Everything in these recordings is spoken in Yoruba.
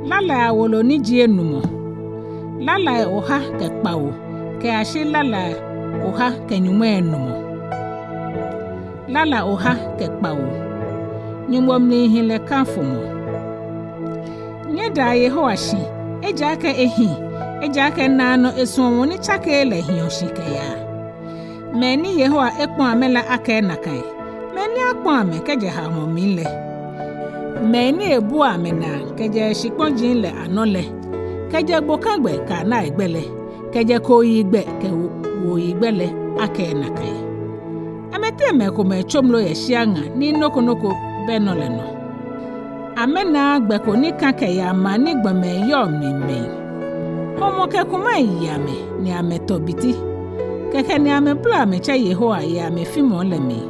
Lala Wolo ni ji Enumɔ. Lala oha Kpawo. Ke ashe Lala oha Nyɔŋma Enumɔ. Lala oha Kpawo. Nyumbom ni hile kanfumo. Nyeda Yehoashi. Ejake ehi. Ejake nano esuomo ni chake ele hiyoshike ya. Meni Yehoa ekpon amela ake nakai. Meni akpon ame keje hamo mile. Meni ebu amena keje shikpon jinle anole. Keje gbokagbe ka na egbele. Keje koyi igbe ke wo igbele ake nakai. Amete me kome chomlo yeshianga ni noko benole no. Amena gbeko ni kanke ya ma ni gbame yo mime. Homo ke kuma yame ni ametobiti. Keke ni amebla mecha Yehoa ya amefimo lemi.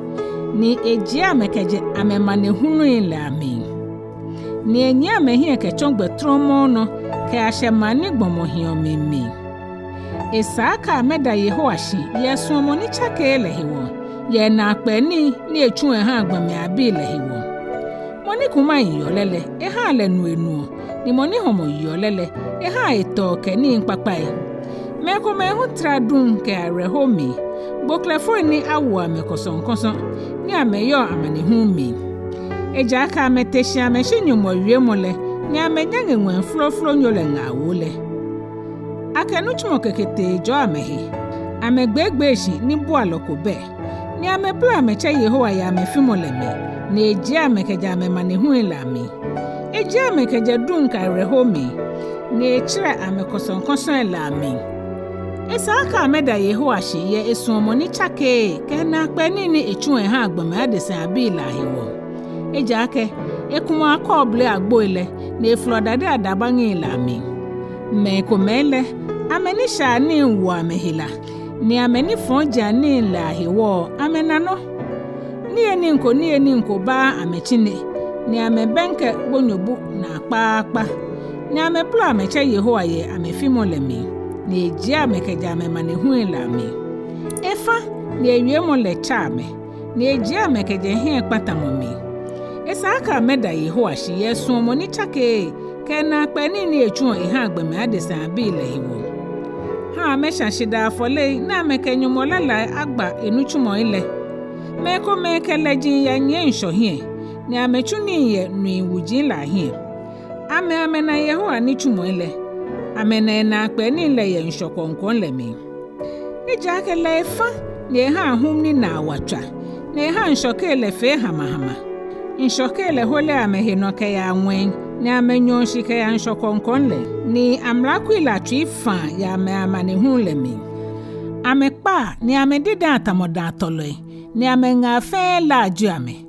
Ni eji amekeje amemane hunu ile ame. Ni enyi amehie ke chongbe tromo no ke ashemani gbomo hiyo mimi. Esaaka ameda Yehoashi yesu omo ni chake ele hiwo. Ye na akpeni ni echu ha agbame abi ile hiwo. Moni kuma yolele ha le nuenu. Ni moni homo yolele ha eto ke ni nkpapai. Ekome hu tradun ke arehomi. Boklefo ni awo amekoson ni ameyo amanihu mi. Ejaka ameteshi ameshi nyumo wiemole ni amenyange nwen floflo nyole ngawole. Akenu chumo kekete jo amehi. Amegbegbeshi ni boalokobe. Ni amebla ameche Yehoa ya amefimoleme. Ni eji amekeja amemanihu ilami. Eji amekeja dun ka arehomi. Ni echire amekoson ilami. Esaaka ameda Yehoashi ye esuomo ni chake ke na akpeni ni echu ha agbame adesa abi ilahiwo. Ejake ekuma akoble agbo ile na eflodade adabangi ilami. Me komele ameni sha ni wo amehila ni ameni fonja ni ilahiwo amenano ni eni nko ba amechine ni amebenke bonyobu na akpa ni ameplo ameche Yehoa ye amefimolemi. Ni eji amekeja amemane hu ilami. Efa ni ewiemo le chame. Ni eji amekeja hie kpatamomi. Esaaka ameda Yehoashi yesu omo ni chake. Kena akpeni ni echu ha agbeme adesa abi ile hiwo. Ha ameshashida afole na amekenyumo Lala agba enuchumo ile. Meko mekele jin ya nye nsho hie. Ni amechu ni ye nui wujin la hie. Ame na Yehoa ni chumo ile. Amene na akpeni le ye nshokonkon le mi. Ejake le fa ni ha hum ni na awatwa. Ni ha nshoke le fe hamahama. Nshoke le hole amehino ke ya nwen. Ni amenyo shike ya nshokonkon le. Ni amlaku ila tuifa ya amane hun le mi. Ekpaa ni amedida atamoda atole. Ni amenga fe la aju ame.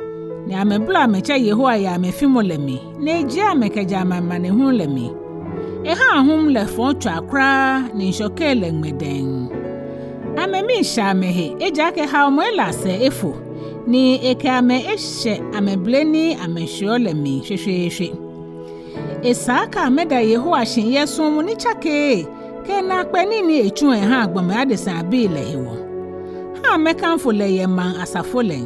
Ni amebla ameche Yehoa ya amefimo le mi. Ni eji amekeja amane hun le mi. Ha hum le foncho akra ni shoke le ngmeden. Amemi sha mehe ejake ha omwela se efo ni eke ame eshe amebleni amehyo le mi hwehwehwe. Esaaka ameda Yehoashi yesu omo ni chake ke na akpeni ni echu ha agbame adesa abi le hiwo. Ha amekanfo le ye man asafo le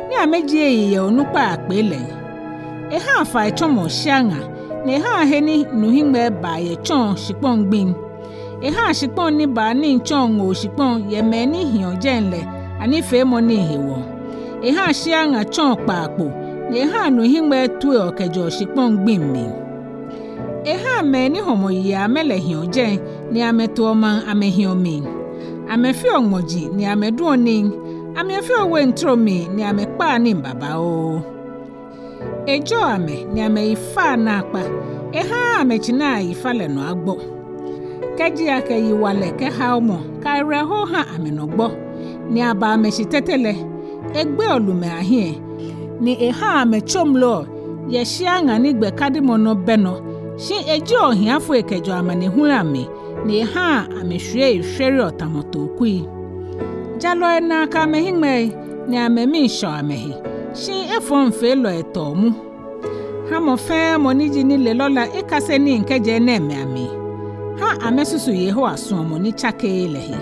ni ameji ye onupa akpe le. Ha fa etomo shianga ne ha heni nuhingbe ba ye chon shipon gbin. Ha shipon ni ba ni chon o shipon ye meni hionjenle ani fe mo ni hiwo. Ha shianga chon papo ne ha nuhingbe tu okejo shipon gbin mi. Ha meni homo ye amele hionjen ni ameto man amehiomi. Amefi onmoji ni amedu oni. Amefi owe ntromi ni amekpa ni baba o. Ejo ame ni ame ifa na akpa. Ha amechina ifa le no agbo. Keji ake yiwale ke ha omo ka reho ha amenogbo. Ni aba amechitetele egbe olume ahie. Ni ha amechomlo ye shianga ni gbe kadimono beno. Shi ejo ohiafo ekejo amane hulame ni ha amehwe ihwere otamoto kui. Jalo na ka mehingme ni amemi sho amehi. Shi efon fe lo etomu. Ha mo fe moniji ni le lola ekase ni nkeje na eme ami. Ha amesusu Yehoa suomo ni chake elehi.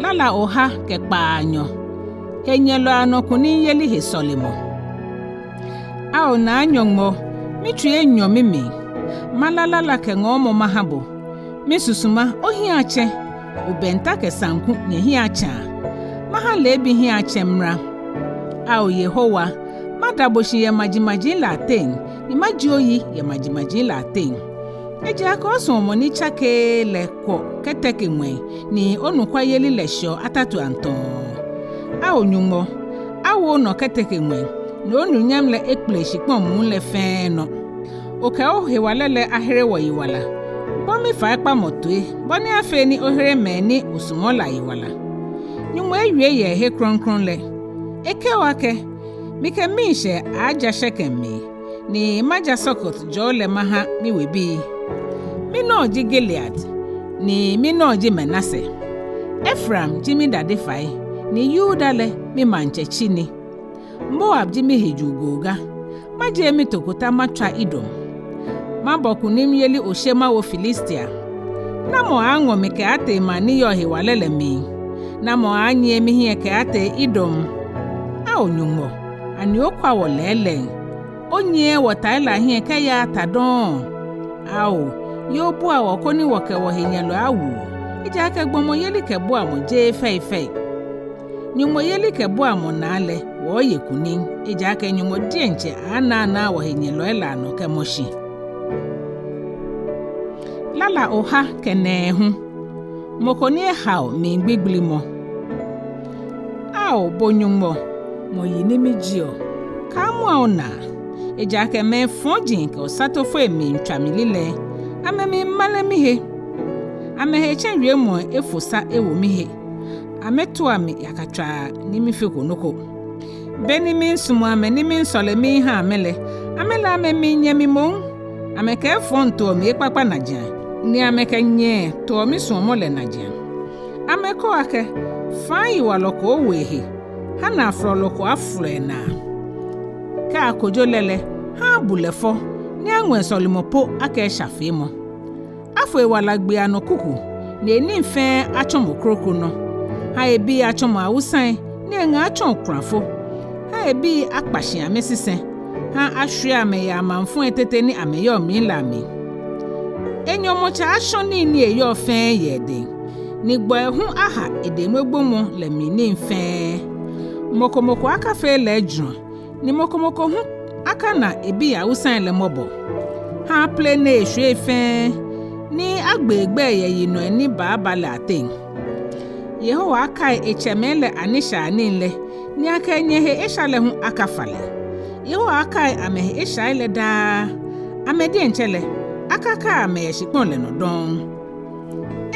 Lala oha Kpaanyɔ. Enyelo anokuni yeli he solimo. Ao na Nyɔŋmɔ. mitri Enyɔ mimi Lala ke ngomo mahabo mi susuma ohia ache obenta ke sanku ne hia acha mahale bi hia achemra ao Yehowa madaboshi ye majimaji laten ni majioyi ye majimaji laten eja ka osomo ni chake le ko keteke mwe ni onukwa yeli lesho atatu anton ao Nyɔŋmɔ awo no keteke mwe no nunyam le ekpleshi pon mu le fen no oke ohe le ahere wo yiwala bomi fa ekpa motue boni afe ni ohere meni usumola yiwala Nyɔŋmɔ ewie ye he kronkron le eke wake mike mishe aja shekemi ni maja sokot jole maha mi webi mi no ji Gilead ni mi no ji Manase Ephraim jimi dade fai ni Yuda le mi manchechi ni Moab jimi hejugoga maje mi tokota matwa Idom maboku nim yeli oshema wo Filistia namo ango mi ke ate mani yo hewalele mi namo anye mi hie ke ate Idom ao Nyɔŋmɔ ani okwa wo lele onye wo taila hie ke ya tadon ao yo bu awo koni wo ke wo henyalo awu ija ke gbomo yeli ke bu amo je fei Nyɔŋmɔ yeli ke bu amo na ale wo ye kunin ija ke Nyɔŋmɔ dienche ana wo henyalo ela no ke moshi Lala oha ke Nɛɛhu mokoni hao mi gbigblimo ao bo Nyɔŋmɔ mo yini mi jio ka mo ona eja ke me fonjin ke osato fo emi ntwamilile ame mi male mi he ame he chenwe mo efosa ewo mi he ame to ami yakatwa ni mi fe konoko beni mi nsumu ame ni mi nsole mi ha amele amela ame mi nyemi mo ame ke fonto mi ekpakpa naja ni ame ke nye to mi so mo le naja ame ko ake fa yi waloko wehe ha na afroloko afrena ka akojo lele ha bulefo ni anwe solimopo aka shafemo Ahwoi wala gbe anokuku na eni mfe achomo kroko no ha ebi achomo awusan ni nga achon krafo ha ebi akpashi amesise ha ahwe ame ya manfo etete ni ameyo mi lami Enyɔ mocha ashoni ni eyo fe yede ni gbo ehun aha edemegbomo le mi ni mfe mokomoko aka fe le ejun ni mokomoko hu aka na ebi awusan le mobo ha ple na ehwe fe ni agbegbe yeyino eni baabale aten Yehowa aka echemele anisha anile ni aka enyehe eshale hu aka fale Yehowa aka amehe eshale da amedi enchele aka ka amehe shikpon le no don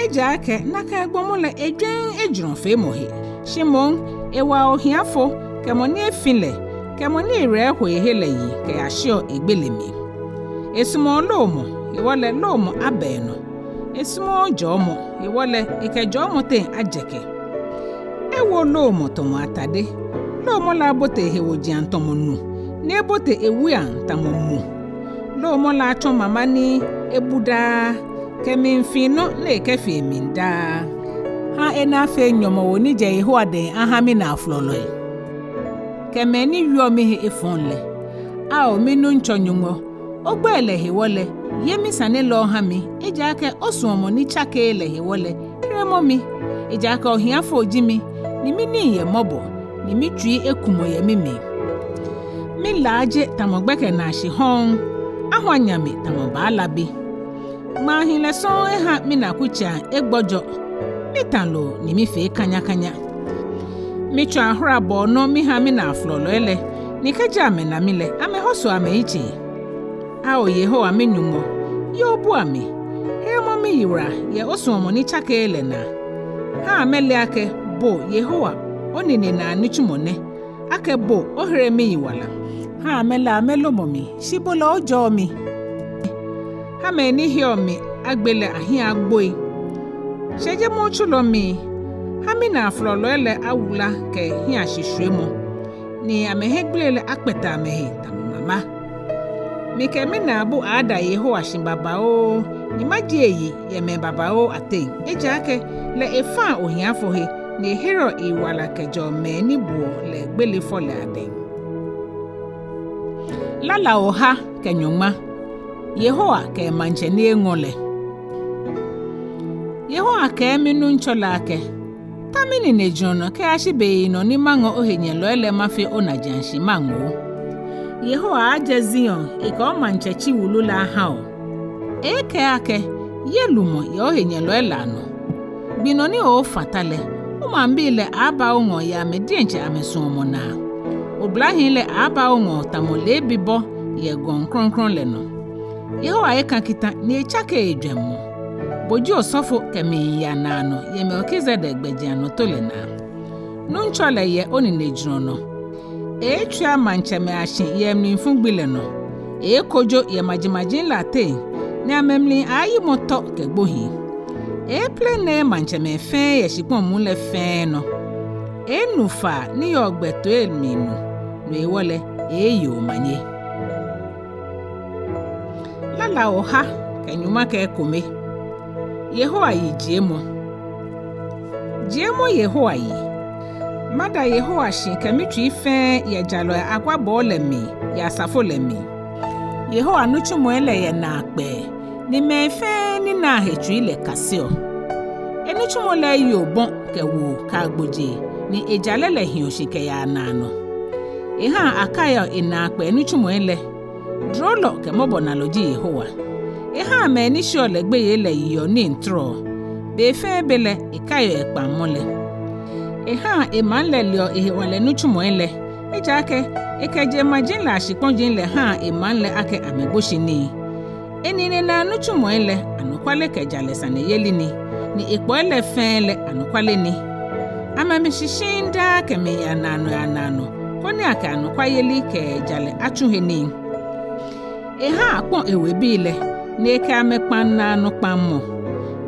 eja ake naka egbomole edwen ejron fe mohe Shimon ewa ohiafo kemoni efile kemoni irehwe hele yi ke ashio egbelemi esumo lomo iwole lomo abeno esumo jomo iwole ike jomo te ajeke ewo lomo tomo atade lomo la bote hewoji antomo nu ne bote ewuan tamomu lomo la cho mama ni ebuda keminfino na ekefe minda ha enafe Enyɔŋmɔ woni je Yehowa den ahami na aflolo kemeni wiomi he efonle ao minu ncho Nyɔŋmɔ ogbele hewole yemi sane lo hami ejake osuomo ni chake le hewole remomi ejake ohiafo ojimi ni mini ye mobo ni mitwi ekumo ye mimi mi laje tamogbeke na shihon ahwanyami tamobalabi ma hile so eha mi na kucha egbojo mitalo ni mi fe kanya mi twa ahora bo no mi ha mi na aflolo ele ni kaja me na mile ame hoso ame ichi ao Yehowa me Nyɔŋmɔ yo bu ame hemo mi yura ye osuomo ni chake ele na ha amele ake bo Yehowa onini na nichumone ake bo ohere mi yiwala ha amela amelo momi shibola ojo mi ha me ni hio mi agbele ahia agboi sheje mo chulo mi ha mi na aflolo ele awula ke hia shishwemo ni amehegbele akpeta amehe tamama mike mi na abu ada Yehowa shimbabao ni majeyi ye me babao aten eja ake le efa ohiafo he ni hero iwala kejo me ni buo le gbele fo le aden Lala oha ke Nyɔŋma. Yehowa ke manchene ngole. Yehowa ke minu nchola ke. Tamini ne jono ke ashibe no ni mango ohenye loele mafe onajanshi mango. Yehowa aje Zion ike o manchechi wulula hao. Eke ake yelumo ye ohenye loele ano. Binoni o fatale. Umambile aba ungo ya medienche amesuomo na. Oblahile aba ungo tamole bibo ye gon kronkron leno. Yehowa eka kita ni echake Ejwɛ mo. Boji osofo kemi ya nano ye Melkizedek bejiano tolena. Nunchole ye oni nejrono. Echua mancheme ashin ye mninfungbile no. Kojo ye majimajin late ni amemli ayi moto kegbohi. Plene mancheme fe ye shipon mule fe no. Nufa ni yogbeto elminu. Nwewole yo manye. Lala oha ke Nyɔŋma ke Ekome. Yehowa yi jiemo. Jiemo Yehowa yi. Mada Yehowa shin kemitri fe ye jalo agwa bole mi ya safo le mi. Yehowa nuchumo ele ye na akpe. Ni me fe ni na hetri le kasio. Enuchumo le yo bon ke wo ka gboje ni ejale le hiyoshi ke ya nano. Akaya ina akpe enuchumo ele. Drolo ke mobo na loji Yehowa. Me ni sho le gbe ye le yo ni ntro. Be fe bele ikayo Ekpaa mole. Man le lio wale nuchumo ele. Ejake ekeje majin la shiponjin le man le ake amegboshi ni. Enine na nuchumo ele anukwale kejale sane yeli ni. Ni ikpo ele fe le anukwale ni. Amamishishinda keme ya nano. Koni ake anukwa yeli kejale achuhe ni. Akpon ewebile. Neke amekpan na nukpamo.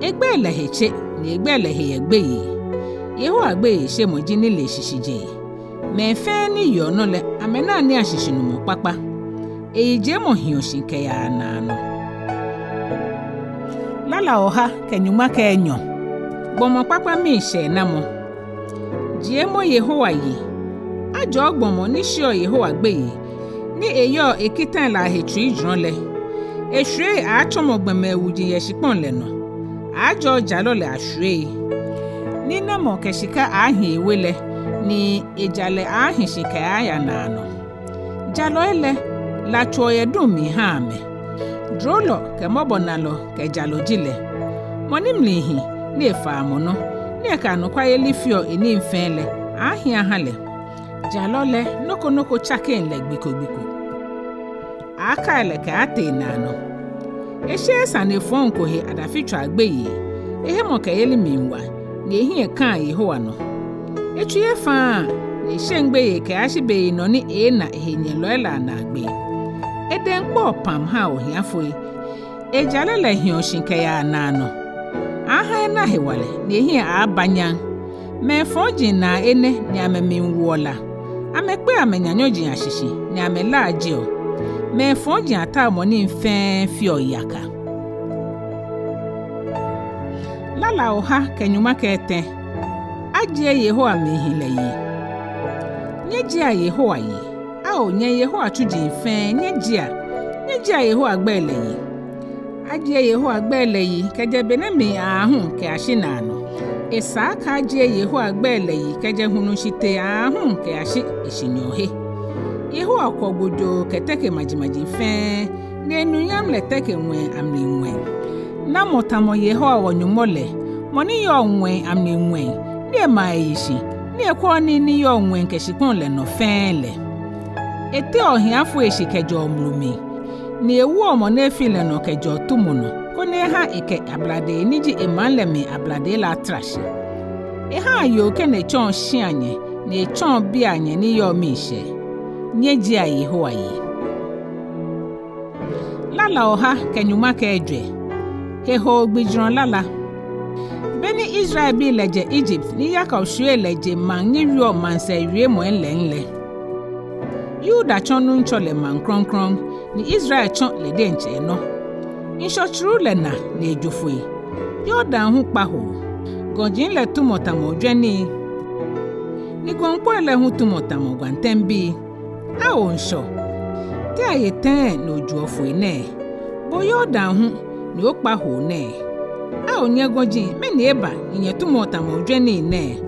Egbe leheche ni egbe lehe egbe yi. Yehowa agbe she mojini le shishije. Me fe ni yo no le amena ni ashishinu mo papa. Eje mo hiyoshi ke ya nano. Lala oha ke Nyɔŋma ke Enyɔ. Gbomo papa mi she na mo. Jiemo Yehowa yi. Ajo gbomo ni shio Yehowa agbe yi. Ni eyo ekitan la hetri jron le. Ehwe achomogbeme wuji ye shipon le no. Ajo jalo le ahwoi. Ni namo keshika ahi ewele ni ejale ahi shika aya nano. Jalo ele la choye dumi hame. Drolo ke mobonalo ke jalo jile. Monimlihi ni efa mono. Ni ekanu kwa yelifio eni mfenle ahi ahale. Jalo le noko chaken le gbiko. Aka ele ke ate nano. Eshe sane fonko he adafitwa agbeyi. Mo ke yeli minwa. Ni ehi kan Yehowa no. Etuye fa ni shengbe ke ashibe no ni na ehenye loela na agbe. Edenpo pam ha ohiafoi. Ejale le hioshin ke ya nano. Aha na hewale ni ehi abanya. Me foji na ene ni ameminwola. Amekpe amenyanyoji ashishi ni amela ajio. Me foji ata moni mfe fio yaka. Lala oha ke Nyɔŋma ke ete. Aje Yehowa mehile yi. Nyejia Yehowa yi. Nye Yehowa chuji mfe nyejia Yehowa gbele yi. Aje Yehowa gbele yi keje benemi ahun ke ashinano. Esa ka aje Yehowa gbele yi keje hunu shite ahun ke ashi eshinyohe. Yehowa kogbojo keteke majimaji fe nenu yam le teke nwe amni nwe. Na motamo Yehowa wonyumole moni yo nwe amni nwe ni ma yishi ni ekwo ni yo nwe nke shikon le no fenle. Ete ohiafo eshikejo omlumi ni ewu omo na efile no kejo tumuno kone eke ablade niji emanle mi ablade la trash. Yo ke ne chon shianye ni chon bi anye ni yo mishe. Nyejia Yehowa yi. Lala oha ke Nyɔŋma ke Ejwɛ. Heho gbijron lala. Beni Israel bi leje Egypt ni Yakob shue leje mangi rio manse wie mo enle. Yuda chonu nchole man kronkron ni Israel chon le denche no. Inshochuru le na ejofoi. Yordan hu kpawo. Gojin le tumotamo dweni. Ni gonkpo le hu tumotamo gwantembi. Nsho. Te a yeten no juofo ne. Boyo dan hu ni okpa ho ne. A onye goji me ne eba nye tumota mo dwene ne.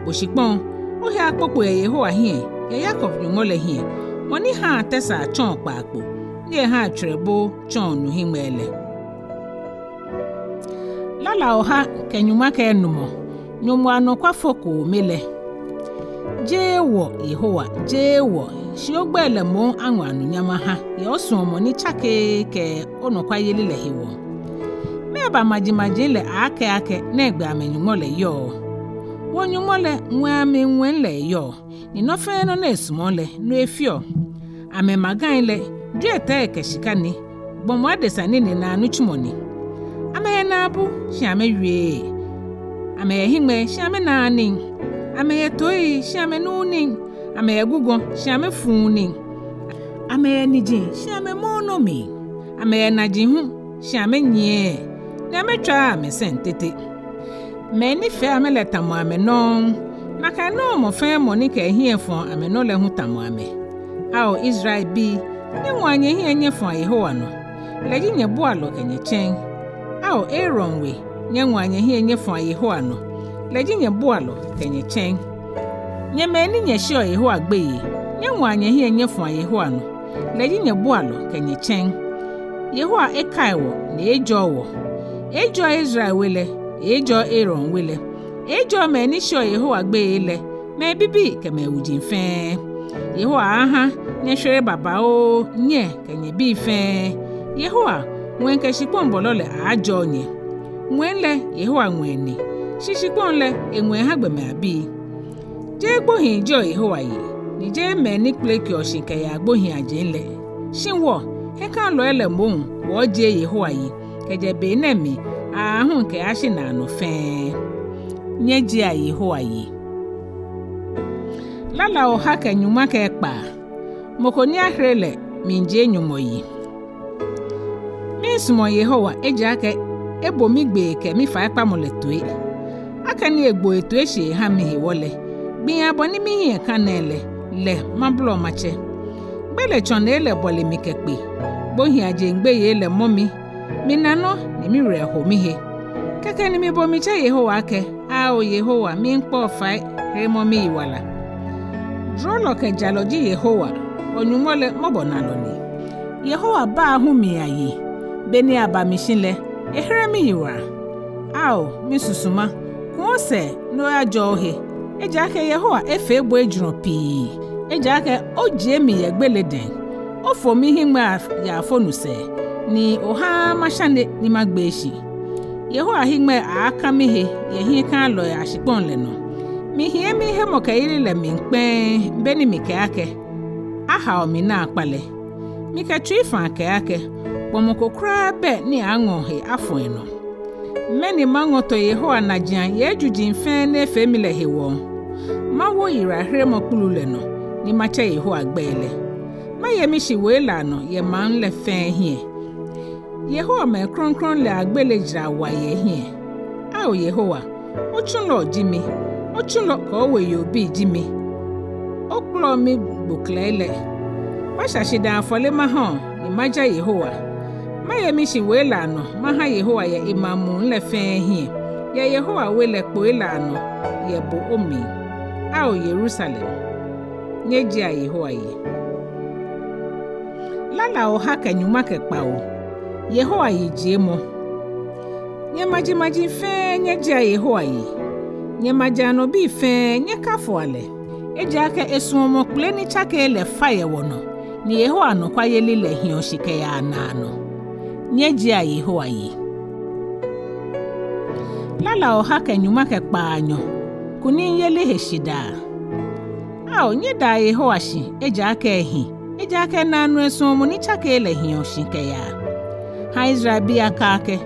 Boshipon o he akpopo ye ho ahie. Ya Yakob Nyɔŋmɔ le hie. Woni ha tesa chon kpaakpo. Ye ha trebo chon no himele. Lala oha kenyuma ke Enumɔ. Nyɔŋma no kwafoko mele. Jewo Yehowa jewo shiogbele mo anwanu nyama ha ye osuomo ni chake ke onokwa yeli le hiwo. Meba majimaji le ake na egbe amenyumo le yo. Wonyumo le nwame nwen le yo. Ni no fe no na esumo le no efio. Ame magan le duete ekeshikani. Bomo adesani ni na anuchumoni. Ame na abu shi ame wie. Ame hingme shi ame na ani. Ame toi shi ame nuning. Ame gugo shi ame funing. Ame niji shi ame monomi. Ame najihu shi ame nye. Na me twa ame sentete. Me ni fe ame le tamu ame non. Na ka no mo fe mo ni ka hie fon ame no le hu tamu ame. Ao Israel bi ni nwanye hie nye fon Yehowa no. Leji nye bo alo kenye chen. Ao Aaron we nye nwanye hie nye fon Yehowa no. Leji nye bo alo kenye chen. Nye me ni nye shio Yehowa gbe yi. Nye nwanye hie nye fon Yehowa no. Leji nye bo alo kenye chen. Yehowa Kpawo na Ejwɛ wo. Ejwɛ Israel wele, Ejwɛ Aaron wele. Ejwɛ me ni shio Yehowa gbe ile. Me bibi ke me ujin fe. Yehowa aha nye hwere baba o nye kenye bi fe. Yehowa wen ke shipon bolole ajo nye. Wen le Yehowa wen ni. Shishipon le enwen ha gbe me abi. Je gbohin jo Yehowa yi. Ni je me ni pleki oshinke ya gbohin ajen le. Shinwo he kan lo ele mohun wo je Yehowa yi. Keje be na mi ahun ke ashi na no fe. Nye je Yehowa yi. Lala o ha ke nyuma ke Ekpaa. Moko ni ahrele minje Enumɔ yi. Mi sumo Yehowa eja ke ebo mi gbe ke mi fa Ekpaa mo le toe. Aka ni egbo eto ehye ha mi wole. Gbin aboni mi hie kanele le mablo mache. Gbele chone le bole mi kekpe. Bohi aje ngbe ye le momi. Mi nano ni mi reho mi he. Keke ni mi bo mi che Yehowa ke. Ao Yehowa mi nkpo fai remo mi iwala. Drolo ke jaloji Yehowa. Onyumo le mobo nalo ni. Yehowa ba ahu mi ayi. Beni aba mi shinle. Ehere mi iwa. Ao mi susuma. Kuose no ajo he. Eja ke Yehowa efe egbo ejuro pi. Eja ke oje mi yegbele den. Ofo mi hingma ya afonu se. Ni oha mashane ni magbeshi. Yehowa hingme aka mi he. Ye hi kan lo ya shipon le no. Mi hie mi he mo ke iri le mi nkpen. Beni mi ke ake. Aha o mi na akpale. Mi ke tui fan ke ake. Bomoko kra be ni ango he afo eno. Meni mangoto Yehowa na jian ye jujin fe na efe mi le hewo. Ma wo yira hre mo kulule no ni mache Yehowa gbele. Ma ye mi shi we la no ye man le fe hie. Yehowa me kronkron le agbele jira wa ye hie. Ao Yehowa, ochunlo jimi. Ochunlo ko we yo bi jimi. Oklo mi buklele. Ma shashida afole ma hon ni maja Yehowa. Ma ye mi shi we la no ma ha Yehowa ye imamu le fe hie. Ye Yehowa we le po la no ye bo omi. Ao Jerusalem. Nyeji a Yehowa yi. Lala o ha ke nyuma ke Kpawo. Yehowa yi jemo. Nye maji fe nyeji a Yehowa yi. Nye majano bi fe nye kafo ale. Eja ke esuomo kule ni chake le faye wono. Ni Yehowa no kwa yeli le hionshike ya anano. Nyeji a Yehowa yi. Lala o ha ke nyuma ke Kpaanyɔ. Kuni yeli heshida. Ao nye da Yehowa shi eja ke ehi. Eja ke nanu esuomo ni chake le hionshike ya. Ha Israel bi akake.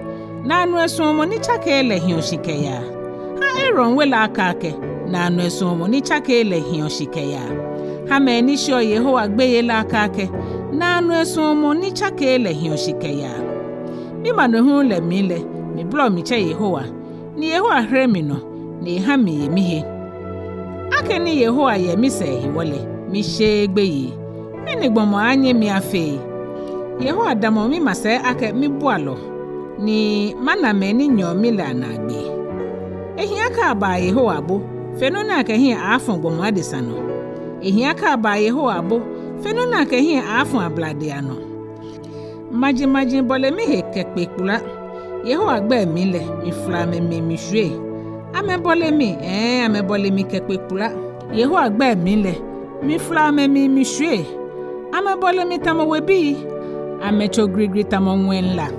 Nanu esuomo ni chake le hionshike ya. Ha Aaron wela akake. Nanu esuomo ni chake le hionshike ya. Ha me ni shio Yehowa gbe yela akake. Nanu esuomo ni chake le hionshike ya. Mi manuhu le mile. Mi blo mi che Yehowa. Ni Yehowa hre mi no. Ni ha mi ye mi he. Ake ni Yehowa ye mi se hi wole. Mi she gbe yi. Mene gbomo anye mi afe. Yeho adamo mi mase ake mi bualo. Ni mana meni Enyɔ mi la na gbe. Ehia ka ba Yeho abo. Feno na ke hia afon gbomo adesa no. Ehia ka ba Yeho abo. Feno na ke hia afon ablade ano. Maji bole mi he kekpekula. Yeho agbe mi le mi fla me mi hwe. Ame bole mi kekpekula. Yeho agbe mi le mi fla me mi hwe. Ame bole mi tamo webi. Ame chogrigri tamo nwenla.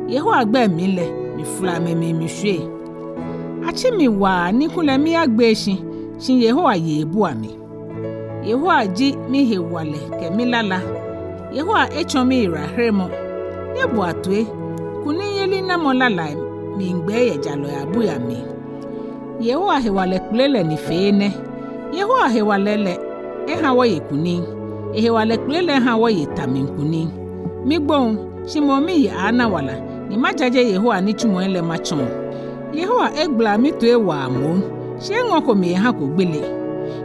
Yeho agbe mi le mi fla me mi hwe. Achi mi wa nikule mi agbe shin Yeho ayebu ami. Yeho aji mi he wale ke mi Lala. Yeho echo mi ira hremo. Yebu atwe kuni yeli na mo Lala mi ngbe ye jalo ya bu ya mi. Yeho ahewale kulele ni feene. Yeho ahewale le ehawo ye kuni. Ehewale kulele hawo ye tamin kuni. Mi gbon shimo mi ye ana wala. Ni majaje Yeho ani chumo ele machon. Yeho egbla mi to ewa mo. She ngoko mi ha ko gbele.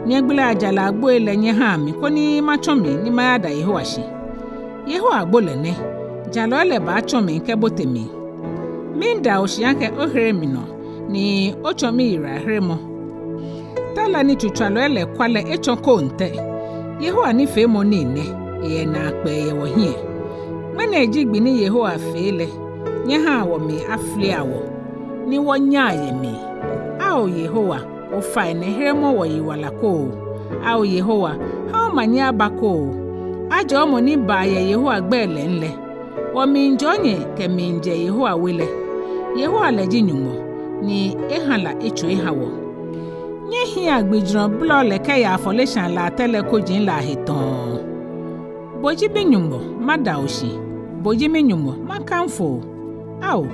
Ni egbla ajala agbo ele nye ha mi koni machon mi ni mayada Yeho ashi. Yeho agbole ne. Jalo ele ba chon mi nke bote mi. Minda oshianke ohere mi no. Ni ocho mi ira hremo. Tala ni chuchalo ele kwale echo konte. Yeho ani fe mo ni ne. Eye na akpe ye wo hie. Mene ejigbi ni Yeho afele. Nye ha wo mi afle awo. Ni wo nya ye mi. Ao Yehowa o fa ne hremo wo yi wala ko. Ao Yehowa ha o manya bako. Ajo mo ni ba ye Yeho agbele nle. Wo mi njonye ke mi nje Yeho awele. Yeho aleji Enumɔ ni ehala echo ehawo. Nye hi agbijron blo le ke ya foundation la tele kojin la heton. Boji bi Enumɔ mada oshi. Boji mi Enumɔ makanfo. Ao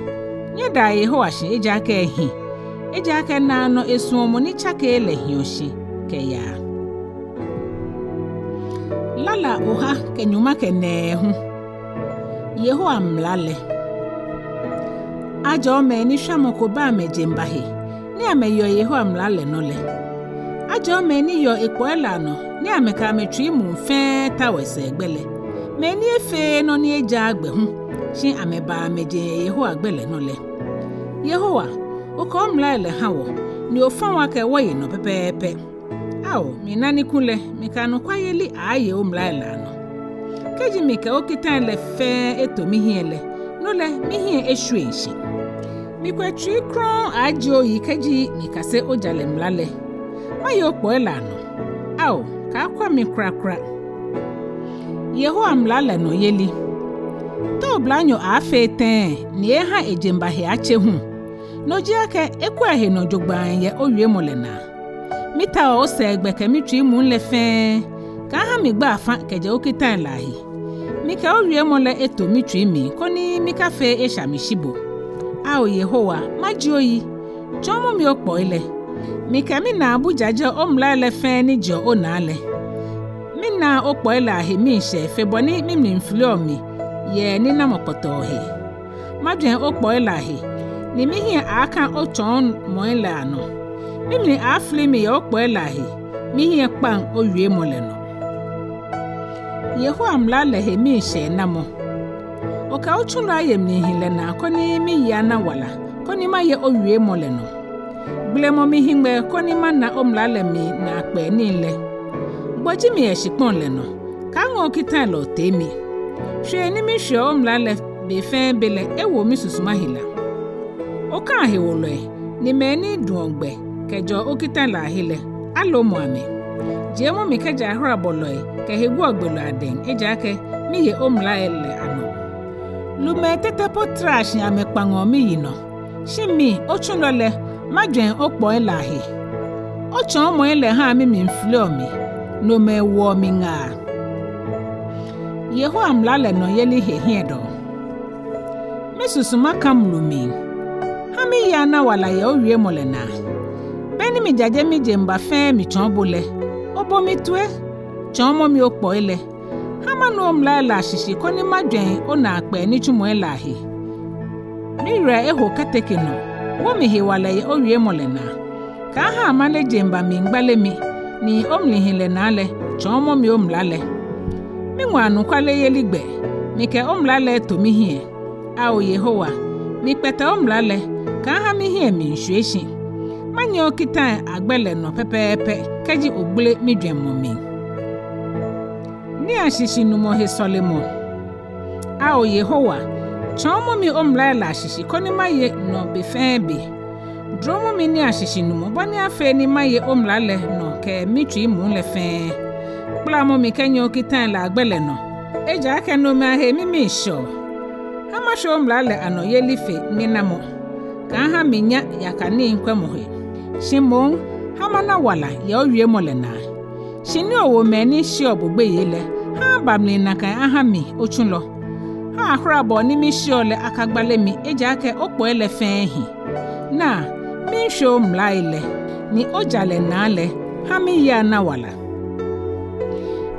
nye da Yeho ashi eja ka ehi. Eja ka na no esuomo ni chaka ele hi oshi ke ya. Lala oha ke Nyɔŋma ke Nɛɛhu. Yeho amlale. Ajo me ni hwamoko ba mejembahe. Ni ameyo Yeho amlale no le. Ajo me ni yo Ekpaa no. Ni ameka metwi mu mfe tawese egbele. Me ni efe no ni eja agbe hu. Shin ameba meje Yeho agbele no le. Yehowa, oko amlale hawo. Ni ofanwa ke woye no pepepe. Ao, mi nani kule, mi kanu kwa yeli aye omlale ano. Keji mi ke okitan le fe eto mi hiele. No le mi hie eshwenshi. Mi kwe tri kron ajo yi keji mi kase ojale mlale. Mayo Ekpaa no. Ao, ka kwa mi krakra. Yeho amlale no yeli. To blanyo afe ten ni eha ejembahe ache hu. No jiake ekwahe no jogban ye owie molena. Mita o se egbe ke mi twi mu nle fe. Ka ha mi gba afa keje okitan lahi. Mi ka owie mole eto mi twi mi koni mi ka fe esha mi shibo. Ao Yehowa majio yi. Chomo mi okpo ile. Mi ka mi na abujaje omlale fe ni jo onale. Mi na okpo ile ahe mi she fe boni mi mflio mi. Ye ni na mopoto he. Madwen okpo ile ahe. Ni mi hie aka ochon mo ile ano. Mimni afle mi okpo ile ahe. Mi hie kpan owie mole no. Yeho amlale he mi she na mo. Oka ochunu ayem ni hile na koni mi ya na wala. Koni ma ye owie mole no. Blemo mi hingbe koni ma na omlale mi na akpe ni le. Boji mi eshikpon le no. Ka ngo kitan lo temi. Hwe ni mi hwe omlale be fe bele ewo mi susuma hila. Oka ahewolo ni me ni duongbe kejo okitan la hile. Alo mo ame. Jemo mi keja ahra bolo ke hegu ogbelo aden eja ke mi ye omlale ano. Lume tete po trash ya me kpango mi yino. Shimi ochunlole madwen okpo elahi. Ochon mo ele ha mi mflo mi. No me wo mi nga. Yeho amlale no yeli hehedo. Mesusuma kamlumi. Ha mi ya na wala ye owie molena. Beni mi jaje mi jemba fe mi chonbole. Obo mi tue. Chonmo mi okpo ele. Hama no omlala shishi koni madwen ona akpe ni chumo elahi. Mira eho kateke no. Wo mi hewala ye owie molena. Ka ha amale jemba mi ngbale mi. Ni omli hile nale. Chomo mi omlale. mingwanu kwale yeligbe mike omlale to mihie ao Yehowa mikpete omlale ka ha mihie minhweshi manyo kitan agbele no pepepe keji ogbule midwemmomi ni ashishi numo he solemo ao Yehowa chomo mi omlale ashishi koni maye no befebe dromo mi ni ashishi numo bani afe ni maye omlale no ke mitwi mu le fe plamo mi kenyo kitan la agbele no eja ake no ma he mi sho hama sho omlale ano yelife ninamo ka ha minya yakani nkwemo he shimon hama na wala ya owie molena shini owo meni shi obogbe yele ha bamni na kan aha mi ochunlo ha ahra bo ni mi shi ole akagbale mi eja ake opo ele fe hi na mi sho omlale ni ojale na ale ha mi ya na wala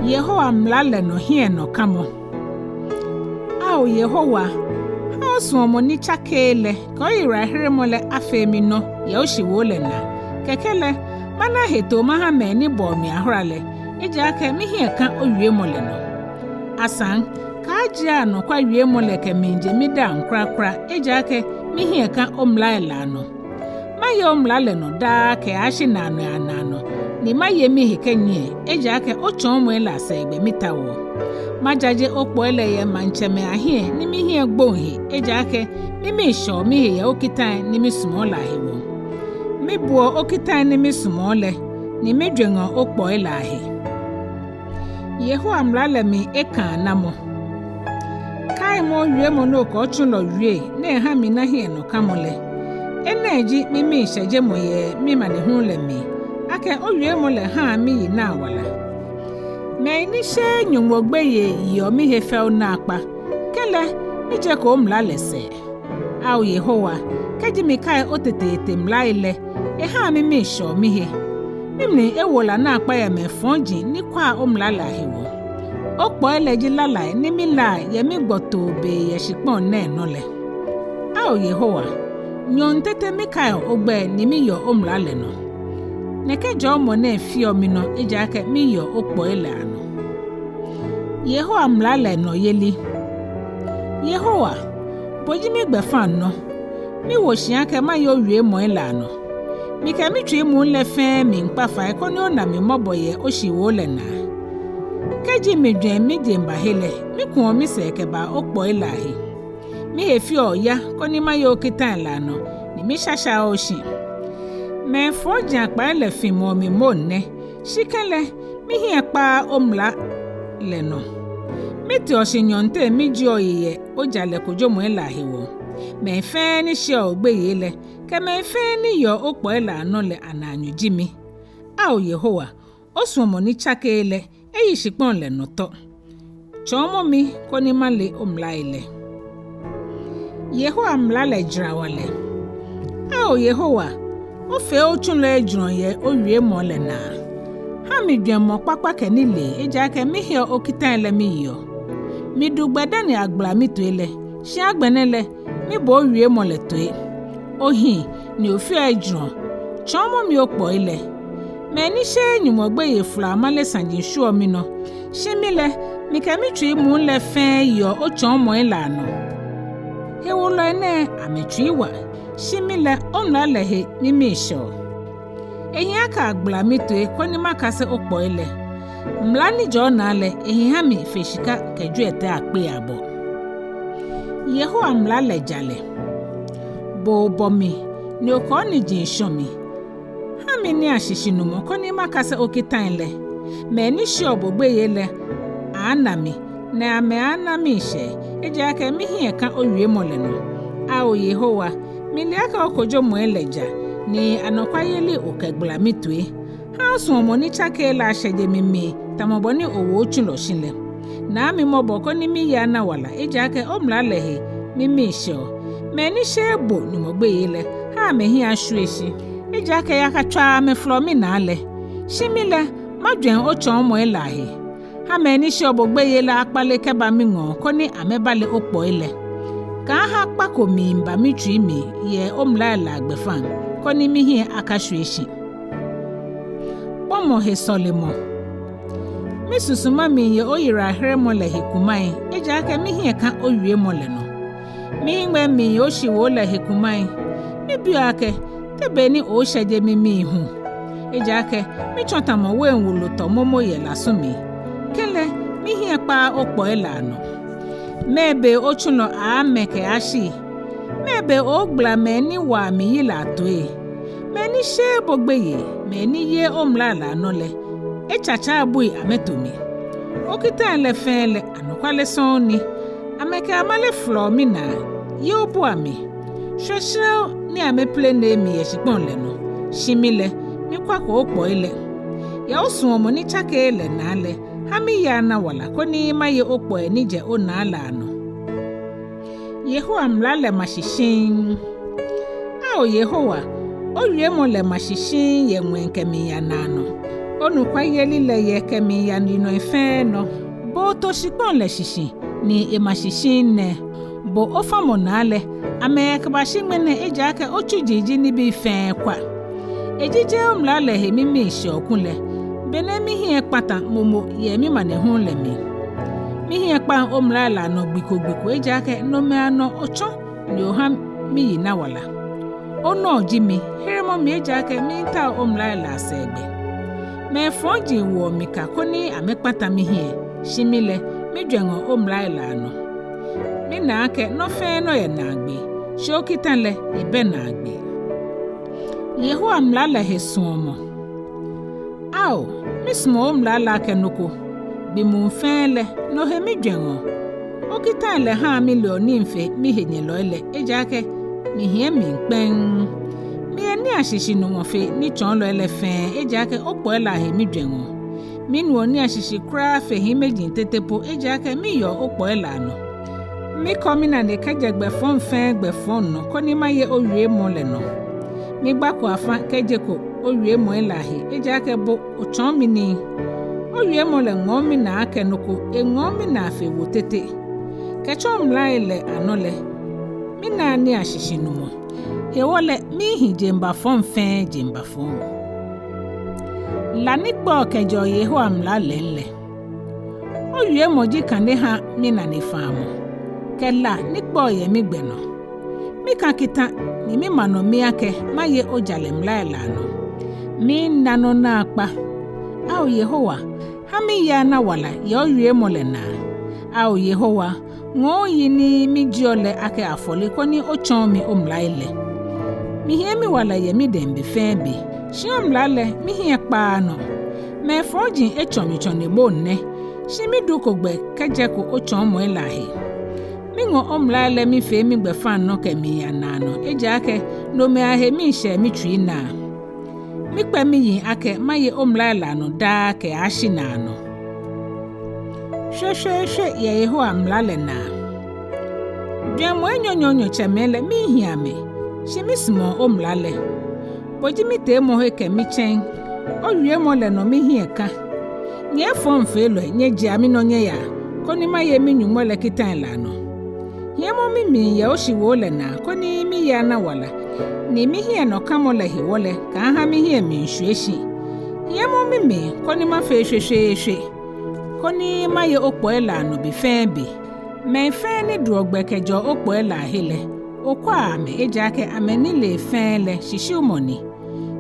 Yehowa mlale no hie no kamo ao Yehowa ha osuomo ni chakele ko ira hiremole afemi no ya oshiwole na kekele mana heto maha meni bo mi ahorale eja aka mi hie ka owie mole no asan ka ajia no kwa wie mole ke minje mi da nkrakra eja aka mi hie ka omlale no maye omlale no da ke ashi na no anano ni maye mi hekenye eja aka ochon mo la segbe mitawo majaje okpo ele ye mancheme ahie ni mi hie gbonhi eja aka mi sho mi he ya okitan ni mi sumo la hewo mi buo okitan ni mi sumo le ni mi dwengo okpo ele ahe Yehowa mlale mi eka namo kai mo wie mo no ko chulo wie na ha mi na hie no kamole eneji mi sheje mo ye mi mane hu le mi ake owie mo le ha mi yi na wala me ni she nyumogbe ye yo mi he fe na akpa kele mi je ko mlale se ao Yehowa keji mi kai otetete mlaile ha mi sho mi he mimni ewola na akpa ya me fonji ni kwa omlala hewo okpo eleji lala ni mi la ye mi gboto be ye shipon na enole ao Yehowa nyon tete mi kai ogbe ni mi yo omlale no nekejo mo na efi omi no eja aka mi yo okpo ele ano Yehowa mlale no yeli Yehowa boji mi gbefa no mi wo hia ka ma yo wie mo ele ano mi ka mi twi mu le fe mi nkpafa ko ni ona mi moboye oshiwo le na keji mi dwen mi de mbahele mi ku mi se ke ba okpo ele ahe mi efi oya ko ni ma yo kitan la no ni mi shasha oshi me foja pa ele fi mo mi monne shikele mi hi Ekpaa omla le no mi ti oshinyonte mi ji oyiye ojale kojo mo ele ahe wo me fe ni she ogbe yele ke me fe ni yo okpo ele ano le ananyu jimi ao Yehowa osuomo ni chakele eyi shipon le noto chomo mi ko ni male omla ile Yehowa mlale jrawale ao Yehowa o fe o chunlo ejron ye o wie mo le na ha mi dwemo papa ke ni le eja ke mi he okitan le mi yo mi dugbeda ni agbla mi to ele shi agbenele mi bo wie mo le to ohi ni o fe ejron chomo mi okpo ile me ni she nyumogbe ye fla male sanjin shu omi no shi mi le mi ke mi twi mu le fe yo o chomo ile ano he wo lo ene ametwi wa shimile omlale he ni mi sho ehin aka agbla mi to ko ni makase okpo ile mlani jo na ale ehin ha mi feshika keju ete akpe abo Yehowa mlale jale bo bomi ni oko ni jin sho mi ha mi ni ashishi numo ko ni makase okitan ile me ni shi obogbe yele anami na ame anami she eja ka mi hi eka owie mole no ao Yehowa mili aka okojo mo eleja ni anokwa yeli okegbla mitwe ha so mo ni chakela sheje mimi tamoboni owo ochulo shinle na mi moboko ni mi ya na wala eja aka omlale he mimi sho me ni shebo ni mogbe yele ha me hi ahweshi eja aka ya katwa me flomi na ale shimile madwen ocho mo elahe ha me ni shobogbe yele akpale keba mi ngo ko ni amebale okpo ile ka ha kpako mi mba mitwi mi ye omlala agbefan ko ni mi hi akahweshi bomo he solemo Misusuma mi ye oyira ahre mo le hekumai eja aka mi hie ka owie mo le no mi ngbe mi o hyi wo le hekumai mi bi ake te beni o hyeje mi hu eja aka mi chota mo we nwulo to momo ye laso mi kele mi hie pa opo ela no mebe o chuno a meke ashi mebe o gba meni wa mi yila toe meni she bogbeye meni ye omlala no le echacha abui ametomi okita le fele anokwale sonni ameke amale flo mi na ye obu ami hwehwere ni ameple na mi ye shipon le no shimile mi kwa ko opo ile ya osun mo ni chake le na le ha mi ya na wala koni ma ye opo ni je o na ala no Yehowa mlale mashishin ao Yehowa owie mo le mashishin ye nwenke mi ya nano onu kwa yeli le ye kemi ya nino efe no bo to shipon le shishin ni emashishin ne bo ofa mo na le ame kbashi mene eja aka ochu jiji ni bi fe kwa ejije omlale he mi mi shi okunle bene mi hie pata momo ye mi manehu le mi hie pa omlala no gbiko eja aka no me ano ocho ni oha mi yina wala ono jimi heremo mi eja aka mi ta omlala segbe me fonji wo mi ka koni amekpata mi hie shimile mi dwengo omlala no mi na ake no fe no ye na agbe shokitanle ebe na agbe Yehowa mlala he suomo ao mismo omlala ke noko bi mu fele no he mi dwengo okitanle ha milioni mfe mi henye loile eja ake mi hie mi pen mi eni ashishi no mofe ni chon loile fe eja ake opo ela he mi dwengo mi nu oni ashishi kra fe he meji tetepo eja ake mi yo opo ela no mi komi na ne kajegbe fon fe gbe fon no koni ma ye owie mo le no mi gbako afa kejeko owie mo ela he eja ake bo ochon mi ni owie mo le ngo mi na ake noko engo mi na afe wo tete kechom laile anole mi na ni ashishi no mo he wole mi hi jemba fon fe jemba fon la ni gbo kejo Yehowa mlale nle owie mo ji kane ha mi na ni famo kella ni gbo ye mi gbe no mi kan kita ni mi mano mi ake ma ye ojale mlaila no mi nano na akpa ao Yehowa ha mi ya na wala ye owie mo le na ao Yehowa ngo yini mi jiole ake afole koni ochon mi omlaile mi hie mi wala ye mi dembe fembe shi omlale mi hie Ekpaa no me foji echomi chone bonne shi mi du ko gbe keje ko ochon mo elahi mi ngo omlale mi fe mi gbe fan no ke mi ya na no eja ake no me ahe mi she mi twi na mi pe mi yin ake maye omlala no da ke ashi na no hwe ye Yehowa mlale na dwemo enyonyo chemele mi hiame shi mi smo omlale boji mi te mo he ke mi chen owie mo le no mi hie ka nye fon fe lo nye ji ami no nye ya koni ma ye mi nyumo le kitan la no ye mo mi ye o shi wo le na koni mi ya na wala ni mi hie no kamo le he wole ka ha mi hie mi nhweshi ye mo mi koni ma fe hwehwe koni ma ye opo ela no bi fe bi me fe ni drogbe kejo opo ela hele okwa ame eja ake ameni le fe le shishi umoni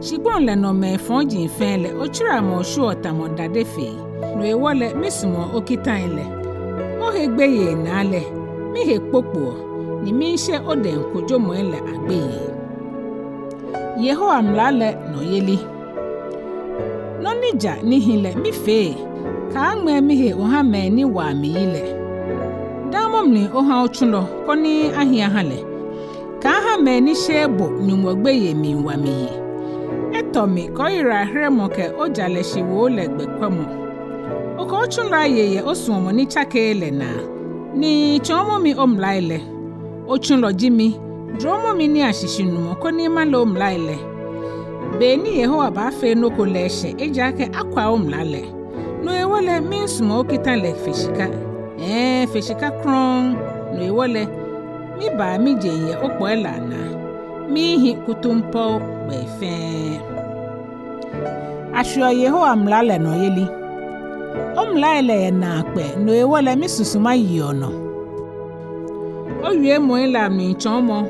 shigbon le no me fonji fe le ochira mo shu otamo dade fe no e wole mismo okitan le o hegbe ye na le mi he popo ni mi nse oden kojo mo ele agbeye Yehowa mlale no yeli no nija ni hile mi fe ka angme mi he oha me ni wa mi ile damom ni oha ochulo koni ahia hale ka ha me ni shebo nyumogbe ye mi wa mi etomi ko ira hremo ke ojale shi wo legbe kwamo o ko ochulo ayeye osuomo ni chakele na ni chomo mi omlaile ochulo jimi dromo mi ni ashishinumo koni malo omlaile beni Yehowa ba fe no ko leshe eja ke akwa omlale no ewole min sumo kitale feshika kron no ewole mi ba mi jeye opo elana mi hi kutumpo be fe Ahwoi Yehowa mlale no yeli omlaile na akpe no ewole mi susuma yono owie mo ila mi chomo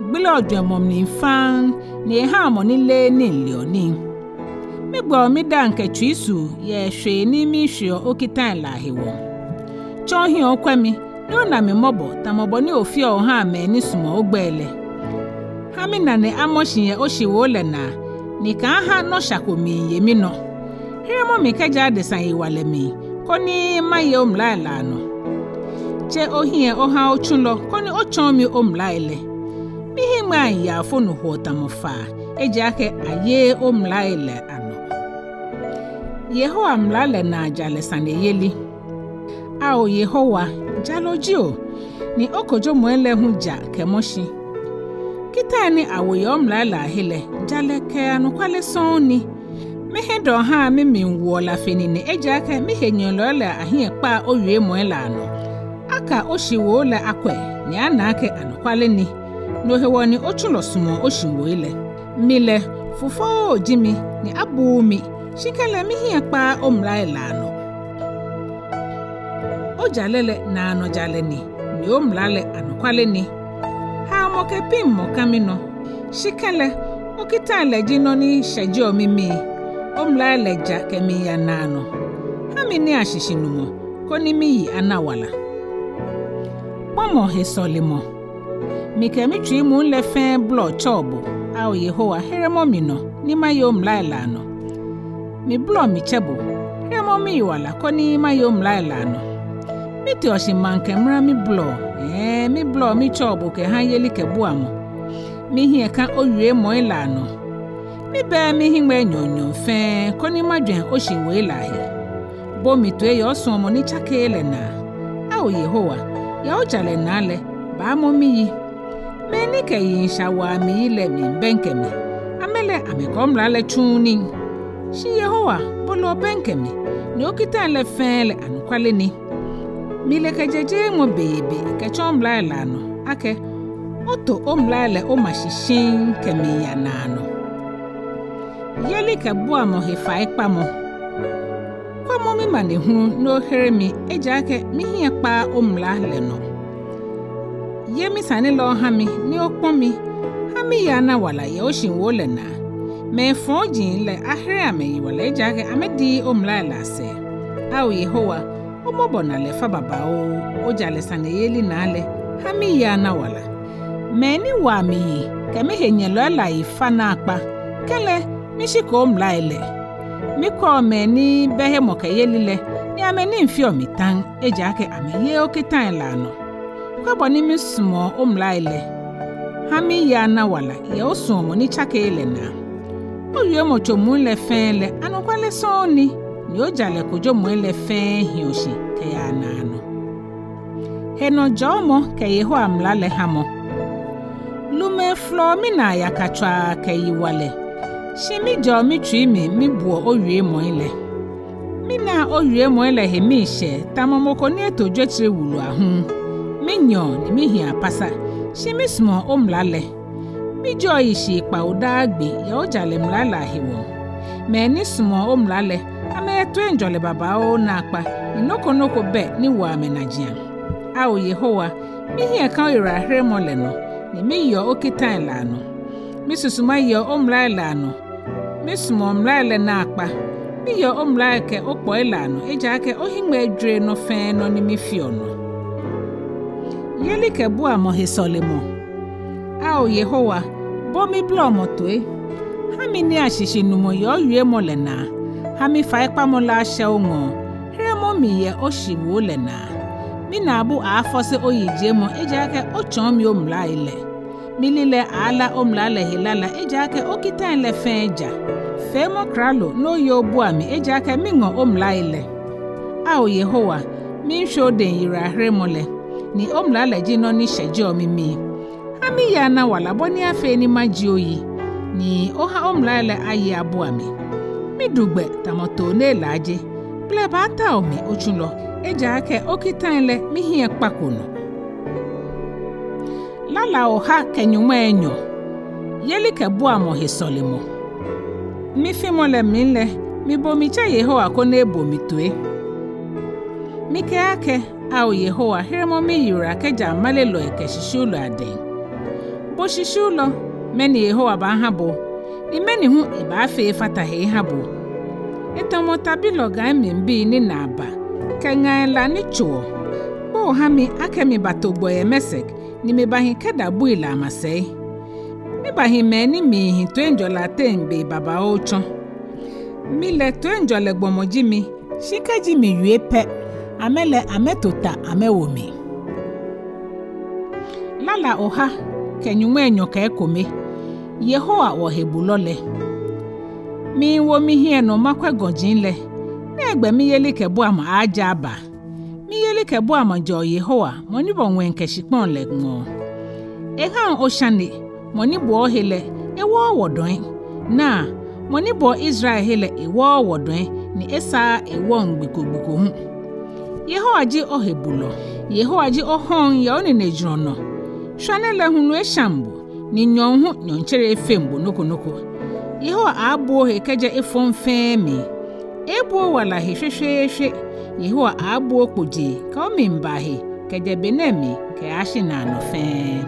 gbile odwemom ni fan ni ha mo ni le ni leoni mi gbo mi da nke twisu ye hwe ni mi hwe okitan la hewo chohi okwami no na mi mobo tamobo ni ofi o ha me ni sumo ogbele ha mi na ne amoshin ye oshiwo le na ni ka ha no shakomi ye mi no hiremo mi kaja de san yiwale mi koni maye omlaila no che ohie oha ochulo koni ochon mi omlaile mi hima ya fonu hotamofa eji ake aye omlaile ano Yehowa mlale na jale sane yeli ao Yehowa jalojio ni okojo mwele huja kemoshi kita ni awoye omlaila hele jale ke anukwale soni mehedo ha mimi nwola fenini eji aka mihenyolole ahie kpa owie mwela ano aka oshiwo le akwe ni anake anukwale ni no hewoni ochulo sumo oshiwo ile mile fufo jimi ni abumi shikele mihie kpa omlaila ano ojalele na ano jaleni ni omlale anukwale ni ha moke pim mokamino shikele okitale jino ni shejo mimi omlaile ja kemi ya nano hami ni ashishinumo koni mi anawala momo hesolimo mikemi twi mu le fen blo chobo ao Yehowa heremo mino ni mayo omlaile ano mi blo mi chebo heremo mi wala koni mayo omlaile ano miti oshimanke mra mi blo mi chobo ke han yeli ke buamo mi hie kan owie moila ano mi be mi hingbe nyonyo fe koni madwen oshiwe lahi bo mi to e osun mo ni chakele na ao Yehowa ya ojale na le ba mo mi yi me ni ke yin shawa mi ile mi benkemi amele amekom la le chuni shi Yehowa bolo benkemi ni okita le fe le ankwale ni mi le kejeje mo bebe ke chombla la no ake oto omla le o mashishin kemi ya nano yeli ka bua mo hefa Ekpamo kwa mo mi manehu no heremi eja ake mi hie kpa omla le no yemi sane lo hami ni okpomi hami ya na wala ye oshinwo le na me fojin le ahre ame wala eja ake amedi omla la se ao Yehowa omobona le fa baba o jale sane yeli na le hami ya na wala meni wa mi ke me henyelo la ifa na akpa kele mishiko omlaile miko meni behe mokayelile ni ameni mfio mitan eji ake ameye okitan lano kwabo ni mismo omlaile hami ya na wala ye osumo ni chakele na oye mocho munle fenle anokwale soni ni ojale kojo munle fen hioshi ke ya nano heno jomo ke Yehowa amlale hamo lume flo mina yakatwa ke yiwale shimi jo mi twi mi buo owie moile mina owie moile he mi she tamomoko ni etojo tire wulu ahun mi nyo ni mi hia pasa shimi smo omlale mi jo ishi Kpawo agbe ya ojale mlala hewo me ni smo omlale ame to enjole baba o na akpa inoko be ni wa menajia ao Yehowa mi hia kan ira hremole no ni mi yo okitan la no mi susuma yo omlala no mismo mlaile na akpa mi yo omlaike okpo ilano eja ake ohingbe edre no fen no ni mi fiono yeli ke bua mo hesolemo ao Yehowa bo mi blo motoe hami ni ashishin mo yo yue mo le na hami fa Ekpamo la sha ongo heremo mi ye oshiwo le na mi na abu afose oyije mo eja ake ochon mi omlaile milile ala omlale hilala eja ake okitan le fenja femo kralo no yo buami eja ake mingo omlaile ao Yehowa min shoden yira hremole ni omlale jino ni shejo mimi hami ya na wala boni afe ni majioyi ni oha omlaile ayi abuami mi dugbe tamoto ne laje ple bata omi ochulo eja ake okitan le mi hie kpakono Lala oha kenyuma Enyɔ yeli ke bua mo hesolemo mi fimo le minle mi bo mi cha Yehowa ko ne bo mi toe Mike ake au Yehowa hiremo mi yura keja malelo ekeshishulo aden. Bo shishulo meni Yehowa ba habo. Ni meni hu iba fe fata he habo. Etomo tabilo ga mbi ni naba. Kenga la ni chuo. Bo hami ake mi batogbo ye mesek ni me bahi keda buila amasei. Mi bahi meni mi hi tuenjola tembe baba ochon. Mi le tuenjole gbomoji mi. Shikaji mi yue pe. Amele ametota amewomi. Lala oha kenyumwenyo ka Ekome. Yehowa wohebulole. Mi wo mi hie no makwe gojinle. Negbe mi yeli kebu ama aja aba. Mi yeli kebu ama jo Yehowa moni bo nwenke shikpon le ngo. Ehan oshane moni bo hele ewo wodon. Na moni bo Israel hele ewo wodon ni esa ewo ngbikugbiko hu. Yehowa ji ohebulo. Yehowa ji ohon ya oni nejrono. Shwanele hunu eshambu. Ni nyɔŋhu nyɔnchere efembu noko. Yehowa abo he keje efon femi. Ebo wala he hwehwehwe. Yehowa abo kpoje ka o mimba he keje benemi ke ashina no fe.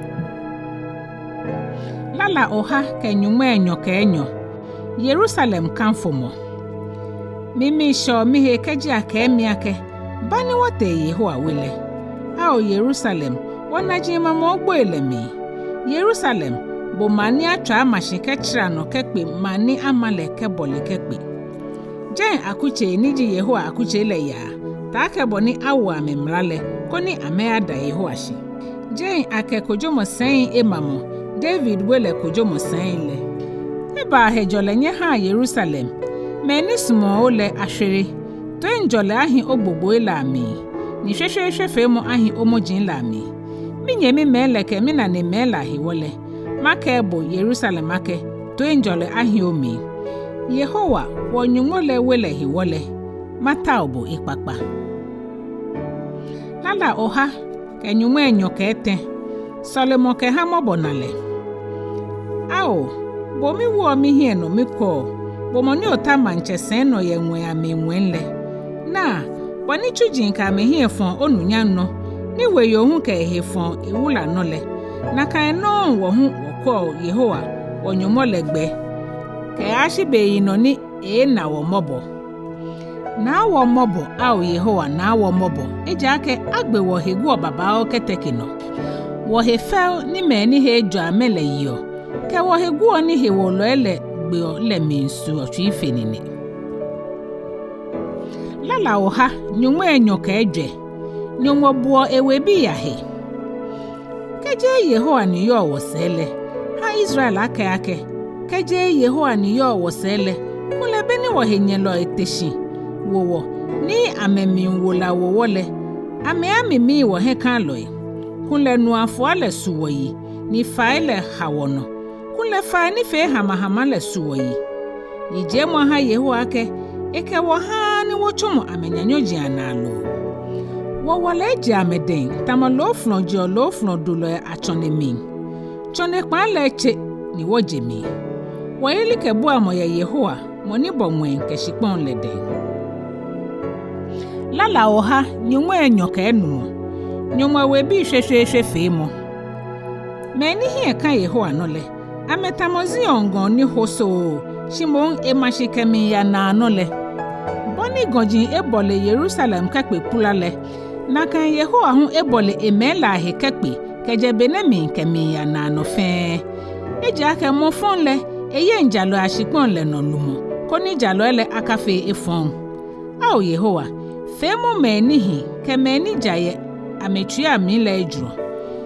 Lala oha kenyumwe enyo ka enyo. Jerusalem kanfomo. Mimi sho mi he keje akemi ake. Bani wote Yehowa wele. Ao Jerusalem wanajima mogbo elemi. Jerusalem bo mani atwa mashike kira no kekpe mani amale kebole kekpe. Jen akuche niji Yehowa akuche le ya. Ta keboni awu amemrale koni ameada Yehowa shi. Jen ake kojomo Sane emamo David wele kojomo Sane le. Eba hejole nye ha Jerusalem. Meni sumo ole Ahwoi. To enjole ahi ogbogbo ile ami. Ni hwehwehwe femo ahi omojin la ami. Minye mi meleke mina ne mela hiwole. Make bo Jerusalem make. To enjole ahi omi. Yehowa wonyungole wele hiwole. Mata obo ikpakpa. Lala oha kenyumwe enyo kete. Solemo ke hamobo nale. Ao bo mi wo mi hieno mi ko. Bo moni otama nchese no ye nwe ame nwenle. Na boni chujin ka me hie fon onunya no. Ni we yo hu ka ehefon ewula no le. Na kan no wo hu wo Yehowa onyomo legbe. Ka ashi be yi no ni na wo mobo. Na wo mobo au Yehowa na wo mobo. Eja ake agbe wo hegu baba o keteke no. Wo he fel ni me ni he jo amele yo. Ke wo hegu ni he wo lo ele gbe o le minsu otwi ifenini. Lala oha nyumwe enyo ka Ejwɛ. Nyɔŋma buo ewe bi ya he. Keje Yehowa ni yo wosele. Ha Israel ake. Keje Yehowa ni yo wosele. Kule beni wo henyelo eteshi. Wowo ni amemi wola wowole. Ame mi wo he kan loe. Kule nuafo ale suwoyi. Ni faile hawono. Kule fa ni fe hama le suwoyi. Yije mo ha Yehowa ake. Eke wo ha ni wo chomo amenyanyo ji analo. Wawale eji ameden, tama lofno jo lofno dulo achone min. Chone kwa leche ni woje mi. Wayeli kebu amoya Yehowa, moni bomwen keshikpon lede. Lala oha, nyumwe enyo ka Enumɔ. Nyɔŋma webi hwehwehwe femo. Meni hie ka Yehowa nole. Ametamozi ongon ni hoso, shimon emashikemi ya na nole. Boni gojin ebole Jerusalem kakpe pulale. Naka Yehowa hu ebole emela he kekpe keje benemi kemi ya na no fe. Eja ke mo fon le eye njalo ashikpon le no lumo koni jalo ele akafe efon. Ao Yehowa femo menihi ke meni jaye ametria mi le ejro.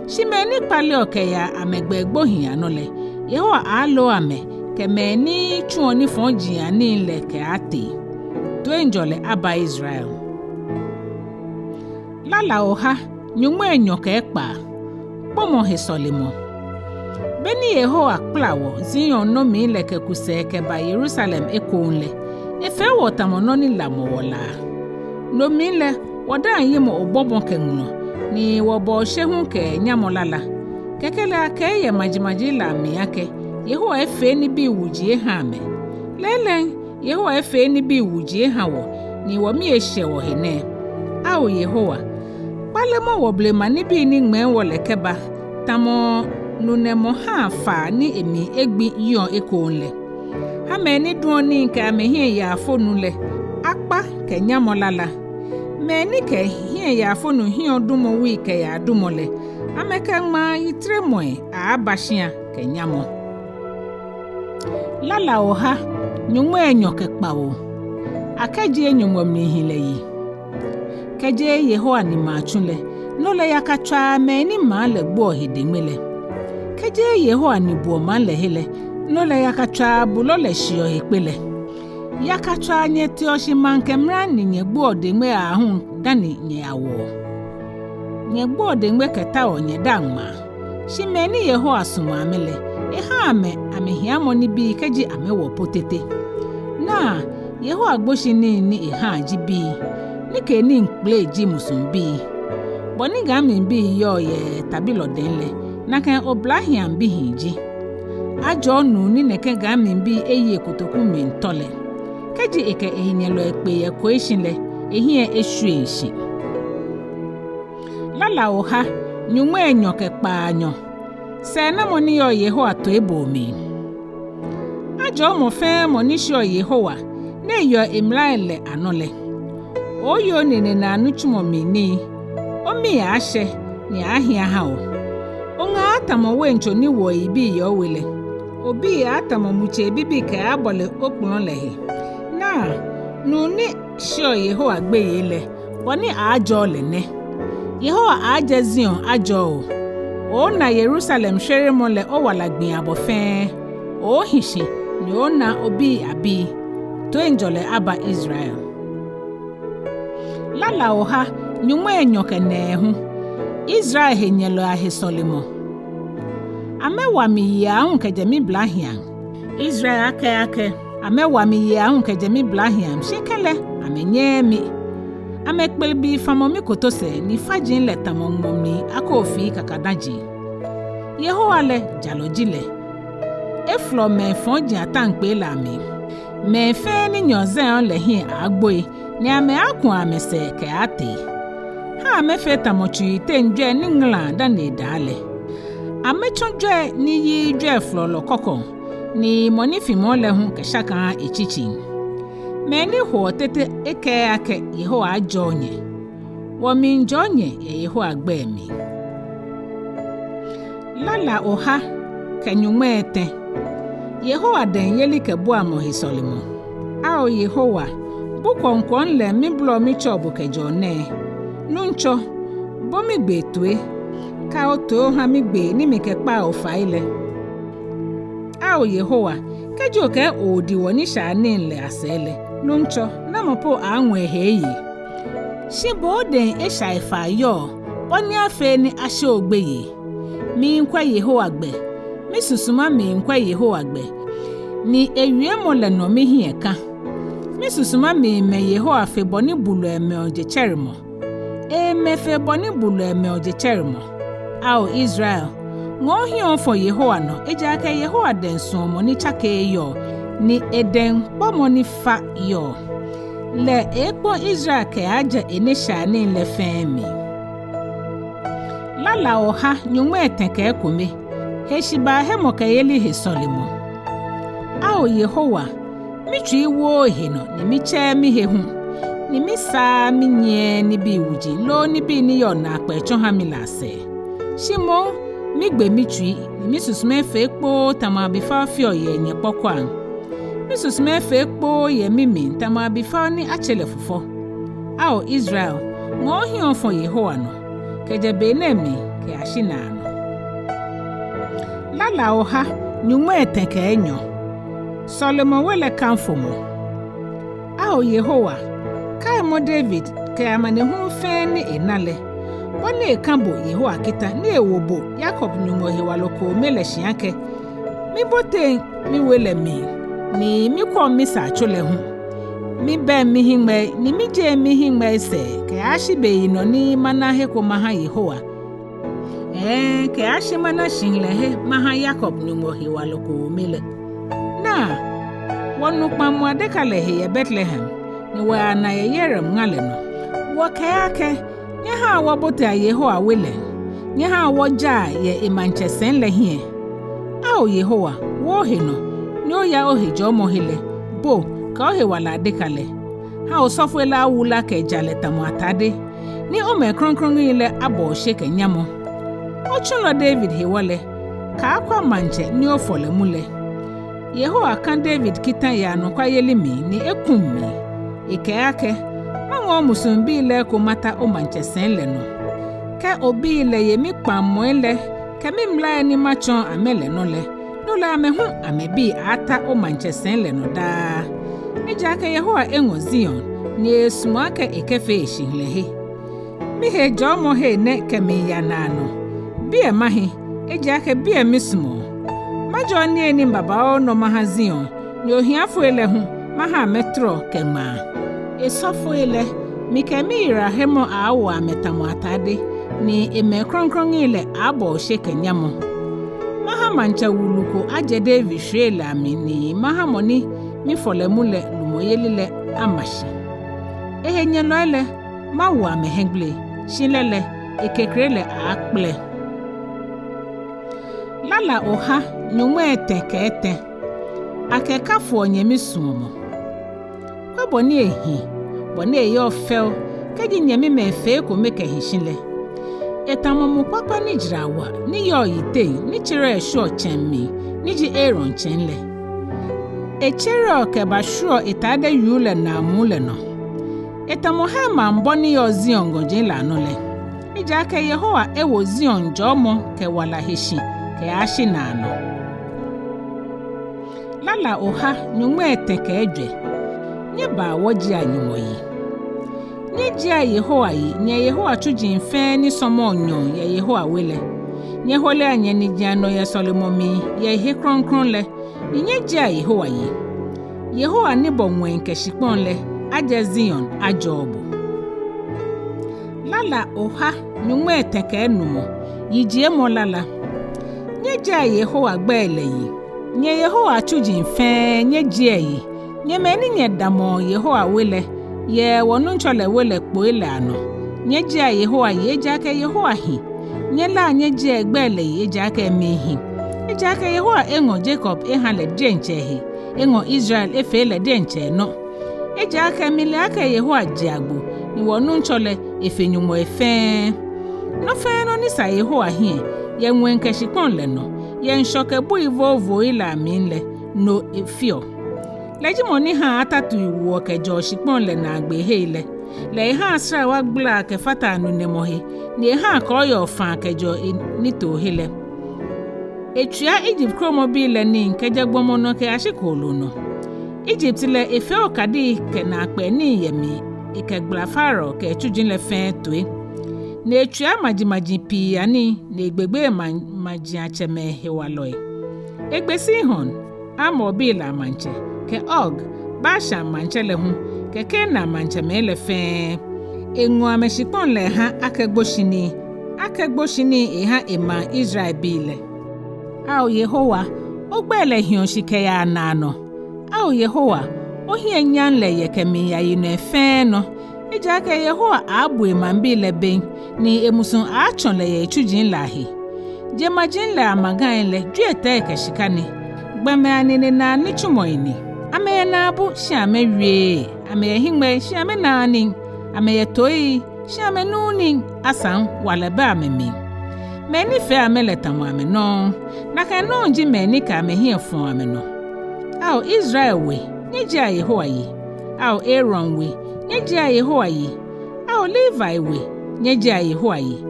Shi meni pale okeya amegbegbohin anole. Yehowa alo ame ke meni tuoni fonji ani le ke ate. To enjole aba Israel. Lala oha nyumwe enyo ka Ekpaa. Bomo he solimo. Beni Yehowa Kpawo zion no mi leke kuse ke ba Jerusalem ekonle. Efe wotamono ni lamowola. No mi le wada yimo obobon kenguno. Ni wobo shehu ke nyamolala. Kekele ake ye majimaji la mi ake. Yehowa efe ni bi wujie hame. Lelen Yehowa efe ni bi wujie hawo. Ni wami eshe wo hene. Ao Yehowa, Palemo woble manibi ni ngmen wole keba, tamo nunemo ha fa ni emi egbi yon ekonle. Ha meni duoni ke amehi ya fonule, akpa ke nyamo lala. Meni ke hie ya fonu hie dumo wi ke ya dumole, ameke ma yitre moe a abashia ke nyamo. Lala oha, nyumo Enyɔ Kpawo. Akaje Enumɔ mihile yi. Keje Yehowa ni machule, no le yakatwa meni ma le gbo hidimele. Keje Yehowa ni buo ma le hele, no le yakatwa bulo le shio hekpele. Yakatwa nye tioshi manke mrani nye gbo dingwe ahun dani nye awo. Nye gbo dingwe ketao nye dangma. Shi meni Yehowa sumo amele, eha ame hiamo ni bi keji ame wo potete. Na Yehowa gboshi ni eha jibi. Nike ni nkple ji musumbi. Boni gami bi yo ye tabilo denle. Nake oblahi ambi hinji. Ajo nu ni neke gami bi eye kutoku mentole. Keji eke ehinyelo ekpe ye koeshinle. Ehie eshu eshi. Lala oha, nyuŋma Enyɔ Kpaanyɔ. Sane moni yo Yehowa to ebomi. Ajo mo fe moni sho Yehowa. Ne yo emlaele anole. Oyo nene na anuchumo mini. Omi ya ashe ni ahia hao. Onga atamo wencho ni wo ibi yo wele. Obi ya atamo muche bibi ke abole okpunon lehe. Na nuni sho Yehowa gbe yele. Woni ajo lene. Yehowa aje Zion ajo. O na Yerusalem shere mole o wala gbin abofen. O hishi ni o na obi abi. To enjole aba Israel. Lala oha, nyuŋma Enyɔ Nɛɛhu. Israel henyelo ahesolimo. Amewa mi ya ahun keje mi blahian. Israel ake. Amewa mi ya ahun keje mi blahian. Shekele, amenye mi. Amekpelbi famomi kotose ni fajin le tamomomi akofi kakadaji. Yehowa le jalojile. Eflo me fonji atankpe la mi. Me fe ni nyozen le hin agboi ni ame akun amese ke ate. Ha me fe tamochi tenjwe ni ngla da ne dale. Ame chonjwe ni yi jwe flolo kokon ni monifi mo le hun ke shaka echichi. Me ni ho tete eke ake Yehowa ajonye. Wo mi njonye Yehowa agbe mi. Lala oha ke nyuŋma ete. Yehowa den yeli ke bua mo hisolimo. Ao Yehowa, bukonkon le mi blo mi chobu ke jone. Nuncho, bo mi gbe tue. Ka o to ha mi gbe ni mi ke Kpawo faile. Ao Yehowa, kejo ke odi woni shane le asele. Nuncho, na mopo anwe heyi. Shibo den esha ifa yo, oni afe ni ashe ogbeye. Mi nkwa Yehowa gbe. Mi susuma mi nkwa Yehowa gbe. Ni ewie mo le no mi hie ka. Mi susuma mi me Yehowa fe boni bulu eme oje cherimo. Me fe boni bulu eme oje cherimo. Ao Israel, ngo hie fo Yehowa no, eja ka Yehowa den so mo ni chake yo. Ni eden pomo ni fa yo. Le ekpo Israel ke aja enesha ni le femi. Lala oha nyuŋma etenke Ekome. Heshiba hemo kayeli hesolimo. Ao Yehowa, michi wo heno ni miche mi hehu. Ni misa minye ni bi wuji lo ni bi ni yo na pecho hamilase. Shimo migbe michi ni misusume fe kpo tamabifa fio ye nye pokwa. Misusume fe kpo ye mimi tamabifa ni achele fufo. Ao Israel, ngo hion fo Yehowa no. Keje benemi ke ashina no. Lala oha, nyuŋma etenke Enyɔ. Solomon wele kanfomo. Ao Yehowa, kai mo David ke amanehu fe ni enale. Boni ekambo Yehowa kita ni ewobo Jacob nyuŋma hewaloko mele shianke. Mi bote mi wele mi. Ni mi kwa misa chole hu. Mi be mi hingme ni mi je mi hingme se ke ashibe ino ni mana heko maha Yehowa. Ke ashimana shinlehe maha Jacob nyuŋma hewaloko mele. Na wonu kpamwa dekalehe ye Bethlehem ni wa na ye yerem ngale no. Wakayake, Yaha Wabota Yehoa willing, Yaha Waja ye Manchester le here. Ao Yehoa, Wohino, no ya ohi jomo hile, bo, kaohe wala dekale. How software la wula ke jaleta muatade, ni ome kronkronile abo shake nyamo. Ochulo David hewale, ka akwa manche ni ofole mule. Yehoa kan David kita ya no kwa yelimi ni Ekome. Ikeyake, mango musumbi le kumata o Manchester le no. Ke obi le yemi Kpaanyɔ le, ke mimla ni machon amele no le. No la mehu amebi ata o Manchester le no da. Ejake Yehoa engo Zion, ni esumake ekefe eshinlehe. Mi he jomo he ne kemi ya nano. Bie mahi, ejake bie mismo. Majo ni eni mbaba o no maha Zion, ni ohiafo ele hu, maha metro kema. Esofo ele, mi kemi irahemo awo ametamu atade, ni eme kronkron ile abo sheke nyamo. Maha mancha wuluko aje David shela mi ni maha moni mi fole mule lumoyelile amashi. Ehe nyeloele, mawa mehengle, shilele, ekekrele akple. Lala oha, Nyɔŋma kete. Akekafo nyemi sumo. Kwa boni ehi, boni eyo fel, keji nyemi mefe Ekome kehishinle. Etamomu papa ni jirawa, ni yo yite, ni chere esho chenmi, ni ji Aaron chenle. Echere kebashuro itade yule na mule no. Etamohema mboni yo Zion gonjela nole. Ijake Yehoa ewo Zion jomo ke wala hishi, ke ashi na no. Lala oha Nyɔŋma ke Ejwɛ. Nye ba woji anyumo yi. Nye jia Yehoa yi, nye Yehoa chujin fe ni somo nyon ye Yehoa wele. Nye hole anye ni jano ye Solomomi ye he kronkron le. Nye jia Yehoa yi. Yehoa ni bonwen ke shikpon le, aje Zion ajobo. Lala oha Nyɔŋma ke Enumɔ. Yijie mo lala. Nye jia Yehoa gbele yi. Nye Yehoa chujin fe nye jia yi. Nye meni nye damo Yehoa wele. Ye wonunchole wele kpoile ano. Nye jia Yehoa yi ejake Yehoa hi. Nye la nye jia egbele yi ejake mehi. Ejake Yehoa engo Jacob ehale denche hi. Engo Israel efele denche no. Ejake mile ake Yehoa jiagbo. Ni wonunchole efenyumo efe. No fe no nisa Yehoa hi. Ye nwenke shikon le no. Ye nshoke bu ivo ila minle no efio. Leji moni ha atatu iwo ke joshipon le na agbe hele. Le ha asra wa gbla ke fata anu nemohe. Ni ha ko yo fan ke jo nito hele. Etua Egypt kromo bi le ni nke jagbomo no ke ashikolo no. Egypt le efe okadi ke na akpe ni yemi. Ike gbla faro ke chujin le fen toe. Na etua majimaji pi ani na egbegbe maji acheme hewaloi. Egbesi hon amobi la manche. Ke og basha manchele hu ke kena manche mele fe enwo ameshipon le ha akegboshini e ha ema Israel bile au Yehowa ogbele hion shike ya nano au Yehowa ohie nyan le yekemi ya yino fe no ejake Yehowa abu ema bile ben ni emusun achon le ye chujin lahi jemajin le amagan le duete ke shikani gbeme anene na nichumoini Ame na bu shame wie ame hingme shame nani ame toyi shame nuni asan wala ba memi meni fe ame letamu ame no na ka no nji meni ka ame hiefo ame no au Israel we nyeji Yehoa yi au Aaron we nyeji Yehoa yi au Levi we nyeji Yehoa yi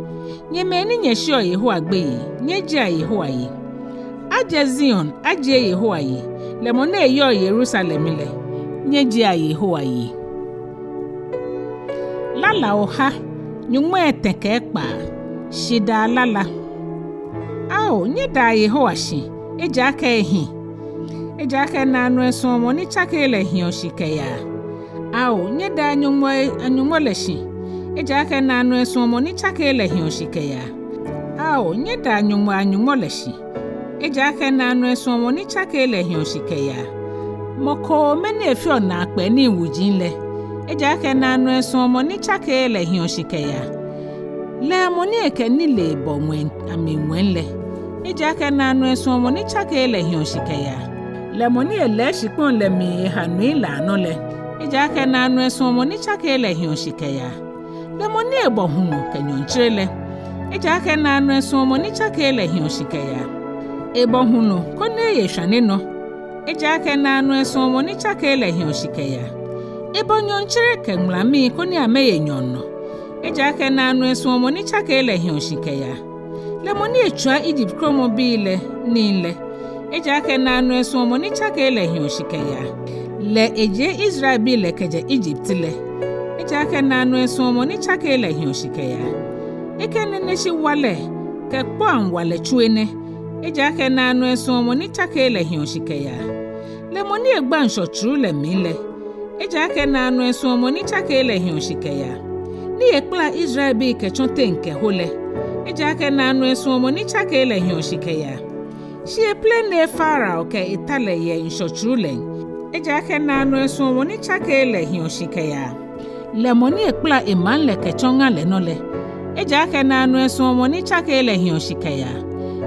nye meni nyeshio Yehoa gbe yi nyeji Yehoa yi aje Zion aje Yehoa yi Lemone yo Jerusalem le nyeji Yehoa yi. Lala oha Nyɔŋma ke Ekpaa shida lala. Ao nyeda Yehoa shi ejake ehi. Ejake na anu esomo ni chake le hion shikeya. Ao nyeda Nyɔŋma le shi ejake na anu esomo ni chake le hion shikeya. Ao nyeda Nyɔŋma le shi ejake na anu esomo ni chake le hion shikeya. Moko mene efio na akpe ni wujin le. eja ke nanu esomo ni chake le hioshikeya le moni eke ni le bonwen aminwenle eja ke nanu esomo ni chake le hioshikeya le moni ele shikpon le mi hanui la no le eja ke nanu esomo ni chake le hioshikeya le moni ebo hunu kenyonchirele eja ke nanu esomo ni chake le hioshikeya ebo hunu kone yeshane no eja ke nanu esomo ni chake le hioshikeya ebo nyonchire ke mlami kone ameye nyonno eja ke nanu esomo ni chake le hioshikeya le moni echua Egypt kromo bile nile eja ke nanu esomo ni chake le hioshikeya le eje Israel bile keje Egypt le eja ke nanu esomo ni chake le hioshikeya ekene neshi wale ke kpɔn wale chuene eja ke nanu esomo ni chake le hioshikeya le moni egba nshotru le mile eja ke nanu esomo ni chake le hioshikeya ni ekpla Israel bi ke chonte nke hole eja ke nanu esomo ni chake le hioshikeya shi eplene Farao ke itale ye nshotru le eja ke nanu esomo ni chake le hioshikeya le moni ekpla emanle ke chonga le no le eja ke nanu esomo ni chake le hioshikeya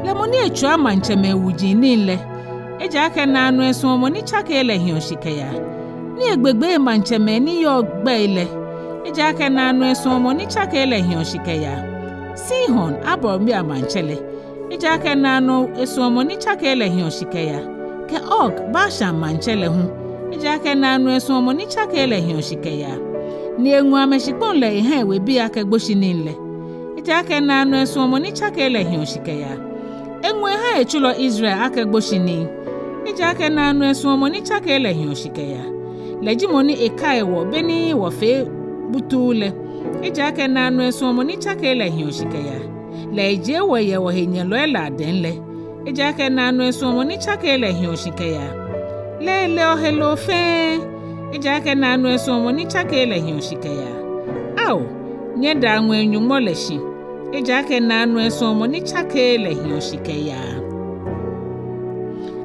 le moni echua mancheme wujini le eja ke nanu esomo ni chake le hioshikeya ni egbegbe mancheme ni yo gbe ile eja ke nanu esomo ni chake le hioshikeya Sihon abombi amanchele eja ke nanu esomo ni chake le hioshikeya ke Og Bashan manchele hu eja ke nanu esomo ni chake le hioshikeya ni enwu ameshikpon le ihe webi aka gboshinile eja ke nanu esomo ni chake le hioshikeya enwe ha echulo Israel aka gboshini eja ke nanu esomo ni chake le hioshikeya lejimoni ekaiwo beni wo fe butule eja ke nanu esomo ni chake le hioshikeya leje woye wo henyelo ela denle eja ke nanu esomo ni chake le hioshikeya le ohelo fe eja ke nanu esomo ni chake le hioshikeya au nyeda nwe Enyumɔ le shi eja ke nanu esomo ni chake le hioshikeya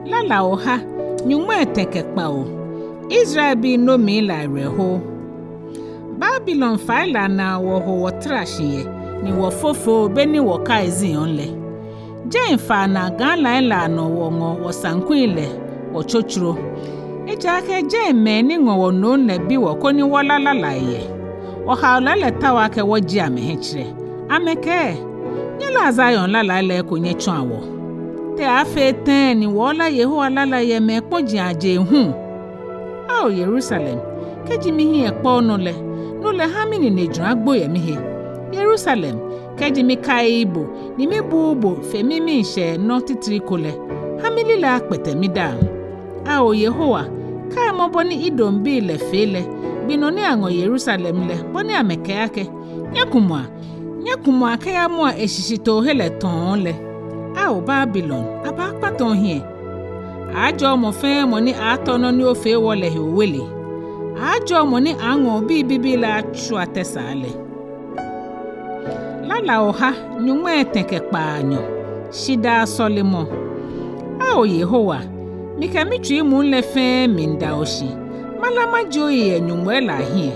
Lala oha Nyɔŋmai teke Kpawo Israel bi no mi la reho Babylon faila na wo ho trashiye ni wo fofo beni wo kai zion le Jane fa na gan la no wo ngo wo sankun le wo chochro eja ke Jane me ni ngo wo no le bi wo koni wo la ye wo ha le tawa ke wo ji amehechire ameke nyela Zion la le ko nye twan wo te afeten ni wo la Yehowa la ye me poji aje hu o Jerusalem kejimi hi ekpo no le hamini ne dran agbo ye mihe Jerusalem kejimi kai ibo ni mebubo femimi nse no titriko le hamili la akpete mi da o Yehowa kai mo boni idom bi le fele binoni ango Jerusalem le boni ameke ake nyakumwa kaya mo eshishito hele ton le o Babylon abakpa ton hie ajo mo fe mo ni atono ni ofe wole he wele ajo mo ni ango bibi la chua tesale Lala oha Nyɔŋmai teke Kpaanyɔ shida solimo o Yehowa mika mitri mu le fe minda oshi malama joyi Nyɔŋmai la hie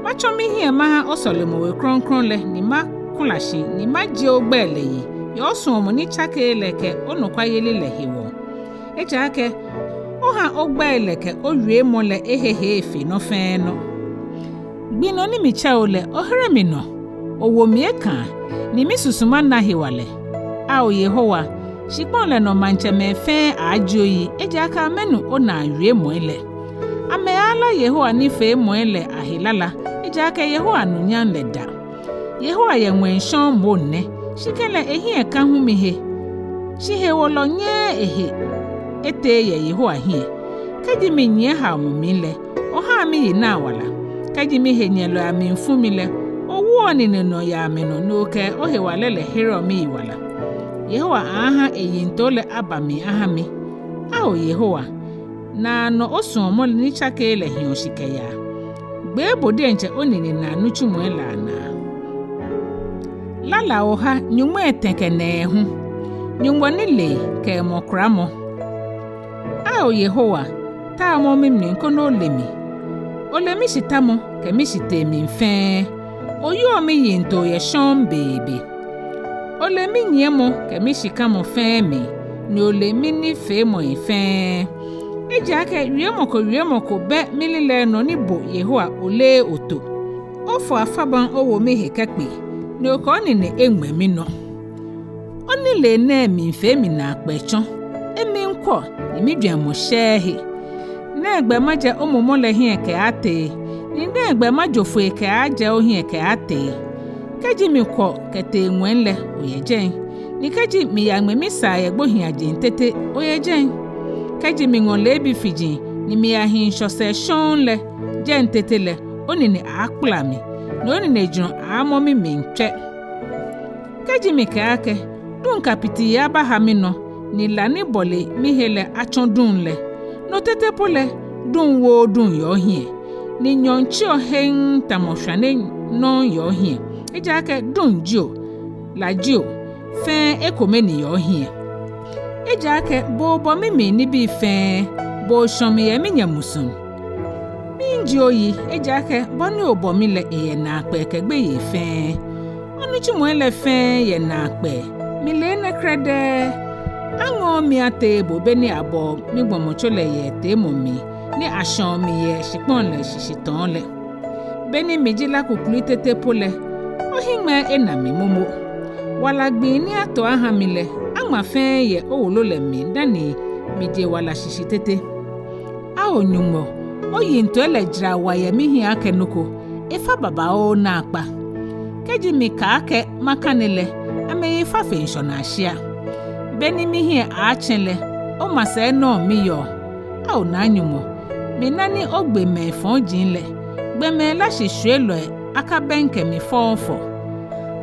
macho mi hie ma osolimo we kronkron le ni ma kulashi ni ma je ogbele yi yo so mo ni chake leke onokwa yele le hiwo eja ke oha ogbele ke owie mo le ehehe efi no fe no gbino ni mi cha ole ohere mi no owo mi eka ni mi susuma na hiwale o Yehowa shikpon le no manche me fe ajoyi eja ka menu ona awie mo ile ame ala Yehowa ni fe mo ile ahilala eja ka Yehowa no nyan le da Yehowa ye nwenshon mo ne shikele ehi eka hu mi he shihe wolo nye ehe ete ye Yehowa hie kaji mi nye ha mu mi le oha mi yi na wala kaji mi he nyelo ami mfu mi le owo ni no ya mi no ke ohe wale le hero mi wala Yehowa aha eyintole abami aha mi o Yehowa na no osuomo ni chake le hioshikeya gbe bode nche onini na nuchu mo la na Lala oha Nyɔŋmai teke Nɛɛhu Nyɔŋmɔ ni le ke mo kramo o Yehowa ta mo mimni kono olemi shitamo kemishite mi mfe oyo mi yinto ye shon baby ole mi nyemo kemishika mo fe mi ni ole mi ni fe mo ife eja ke wiemoko be milile no ni bo yehoa ole oto ofo afaban owo mi hekakpe ni okoni ne enwe mi no oni le na mi mfe mi na apechon emi nkọ ni mi dwan mo shehe na egbe maje omomo le hin ke ate ni na egbe majofo ke aje o hin ke ate keji mi kọ kete enwenle oyejen ni keji mi ya ngme mi sa ye gbo hin aje ntete oyejen keji mi ngon le bi fijin ni mi ya hin shose shonle je ntete le oni ni akpla mi no ni ne jun amo mi mentwe keji mi ke ake dun kapiti ya ba ha mi no ni lani bole mi hele achon dun le no tete pole dun wo dun yo hie ni nyonchi o hen tamohwane no yo hie eja ke dun jio la jio fe ekome ni yo hie eja ke bo mi ni bi fe bo shomi ye mi nyamusun mi jio yi eja ke bo ni obo mi le ye na pe kegbe ye fe onu chumo le fe ye na pe mi le na krede ango mi ate bo be ni abo mi gbomocho le ye te mo mi ni ashon mi ye shipon le shishiton le beni mijila kukuli tete pole ohingma ena mi momo wala gbi ni ato aha mi le ama fe ye owolo le mi dani mi je wala shishitete a onyumo oyi nto ele jira wa ye mi hin akenuko ifa baba o na akpa keji mi ka ake makanile ame ifa fension ashia beni mi hin a chenle o mase no mi yo a o na nyumo mi nani ogbe me fon jinle gbeme la hwehwe lo aka benke mi fonfo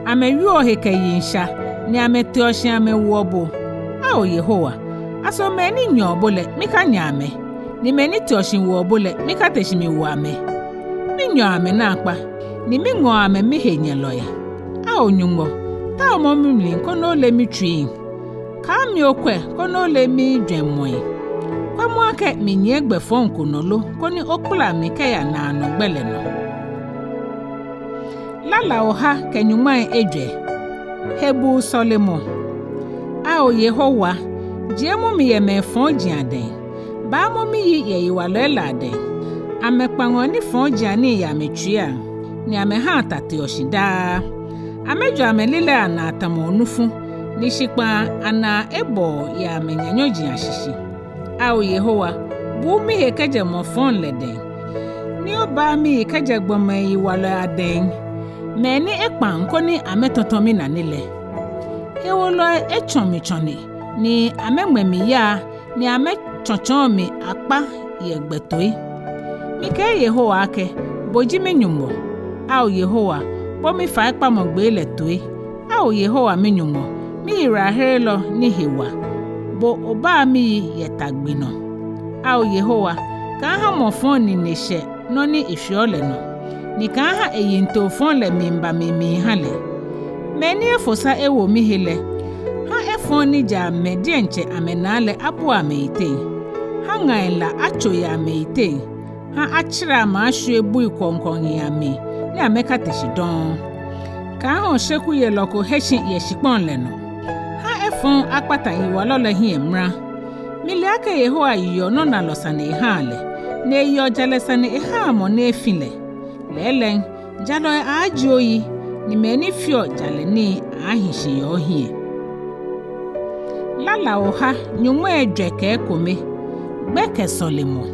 amewi o heke yinsha ni amete ohia amewo bo a o yehowa aso me ni nyo bole mi ka nyame ni me ni toshin wo bole mi ka teshimi wo ame mi nyo ame na akpa ni mi ngo ame mi henye lo ya a onyumo ta mo mi nkono le mi twi ka mi okwe kono le mi dwenmoy kwamu ake mi nye gbe fonku no lo koni okpula mi ke ya na no gbele no Lala oha ke Nyɔŋmai Ejwɛ hebu solemo a o yehowa jemu mi ye me fon jiaden ba mo mi ye yi wale laden ame kpango ni fon jiani ya metria ni ame ha tate oshida amejo ame lile ana atamo nufu ni shikpa ana ebo ya menyanyo jiashishi a o yehowa bu mi he keje mo fon leden ni oba mi keje gboma yi wale aden meni Ekpaa nkoni ametotomi na nile ewolo echonmichoni ni amemwemi ya ni amechonchomi akpa yegbetoi mike yehowa ake boji menyumo a o yehowa bo mi fa Ekpaa mo gbe le toi a o yehowa menyumo mi irahelo ni hewa bo oba mi yetagbino a o yehowa ka ha mo fon ni neshe no ni ehwiole no ni ka ha eyinto fon le mimba mimi hale meni efosa ewo mi hele ha efon ni ja medienche amenale apu ameite ha ngaila acho ya ameite ha achira ma ahwe ebu ikonkon ya mi ni ameka teshidon ka ha sheku ye loko hechi ye shipon le no ha efon akpata yiwalo le hi emra miliaka yehoa yiyo no na losane hale ne yo jalesane ha mo ne efile lelen jalo ajoyi ni meni fio jaleni ahishi yo hie Lala oha Nyɔŋmai Ejwɛ ke Ekome gbeke solemo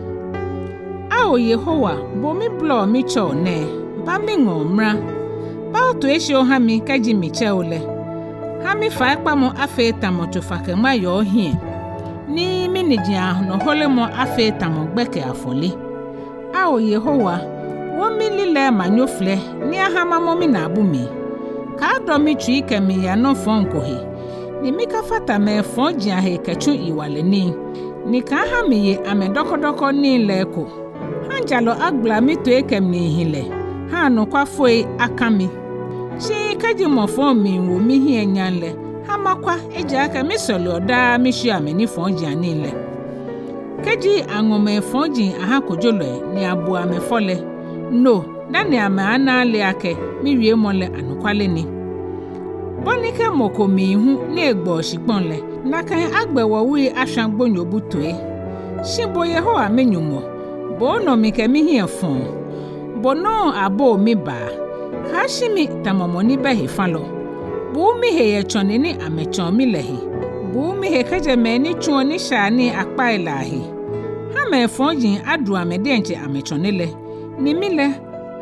a o yehowa bo mi blo mi cho ne ba mi ngomra ba oto eshi oha mi kaji mi che ole ha mi fa Ekpaa mo afe tamoto fakema yo hie ni mi nijia no holemo afe tamo gbeke afole a o yehowa wo mi lile manyofle ni ahama mo mi na abumi ka do mi twi kemi ya no fonko he ni mi ka fata me fon jia he kachu iwale ni ka ha mi ye amedokodoko ni leko hanjalo agbla mi to ekem ni hile ha no kwafoi akami chi kaji mo fon mi wo mi hie nyanle ha makwa eja aka mi solo da mi shi ameni fon jia ni le kaji angome fon jin aha kojolo ni abu ame fole no Dani amana le ake mi wie mole anukwale ni. Bonike moko mi hu ne egbo shikponle na kan agbewo wi ahwan gbonyo butoe. Shibo Yehowa menyumo bo no mi ke mi hiefon bo no abo mi ba ha shimi tamomoni ba hefalo bo mi he ye chone ni amechon mi lehi bo mi he kaje me ni chuo ni sha ni akpa ilahi ha me fonjin adu amede enche amechonele ni mile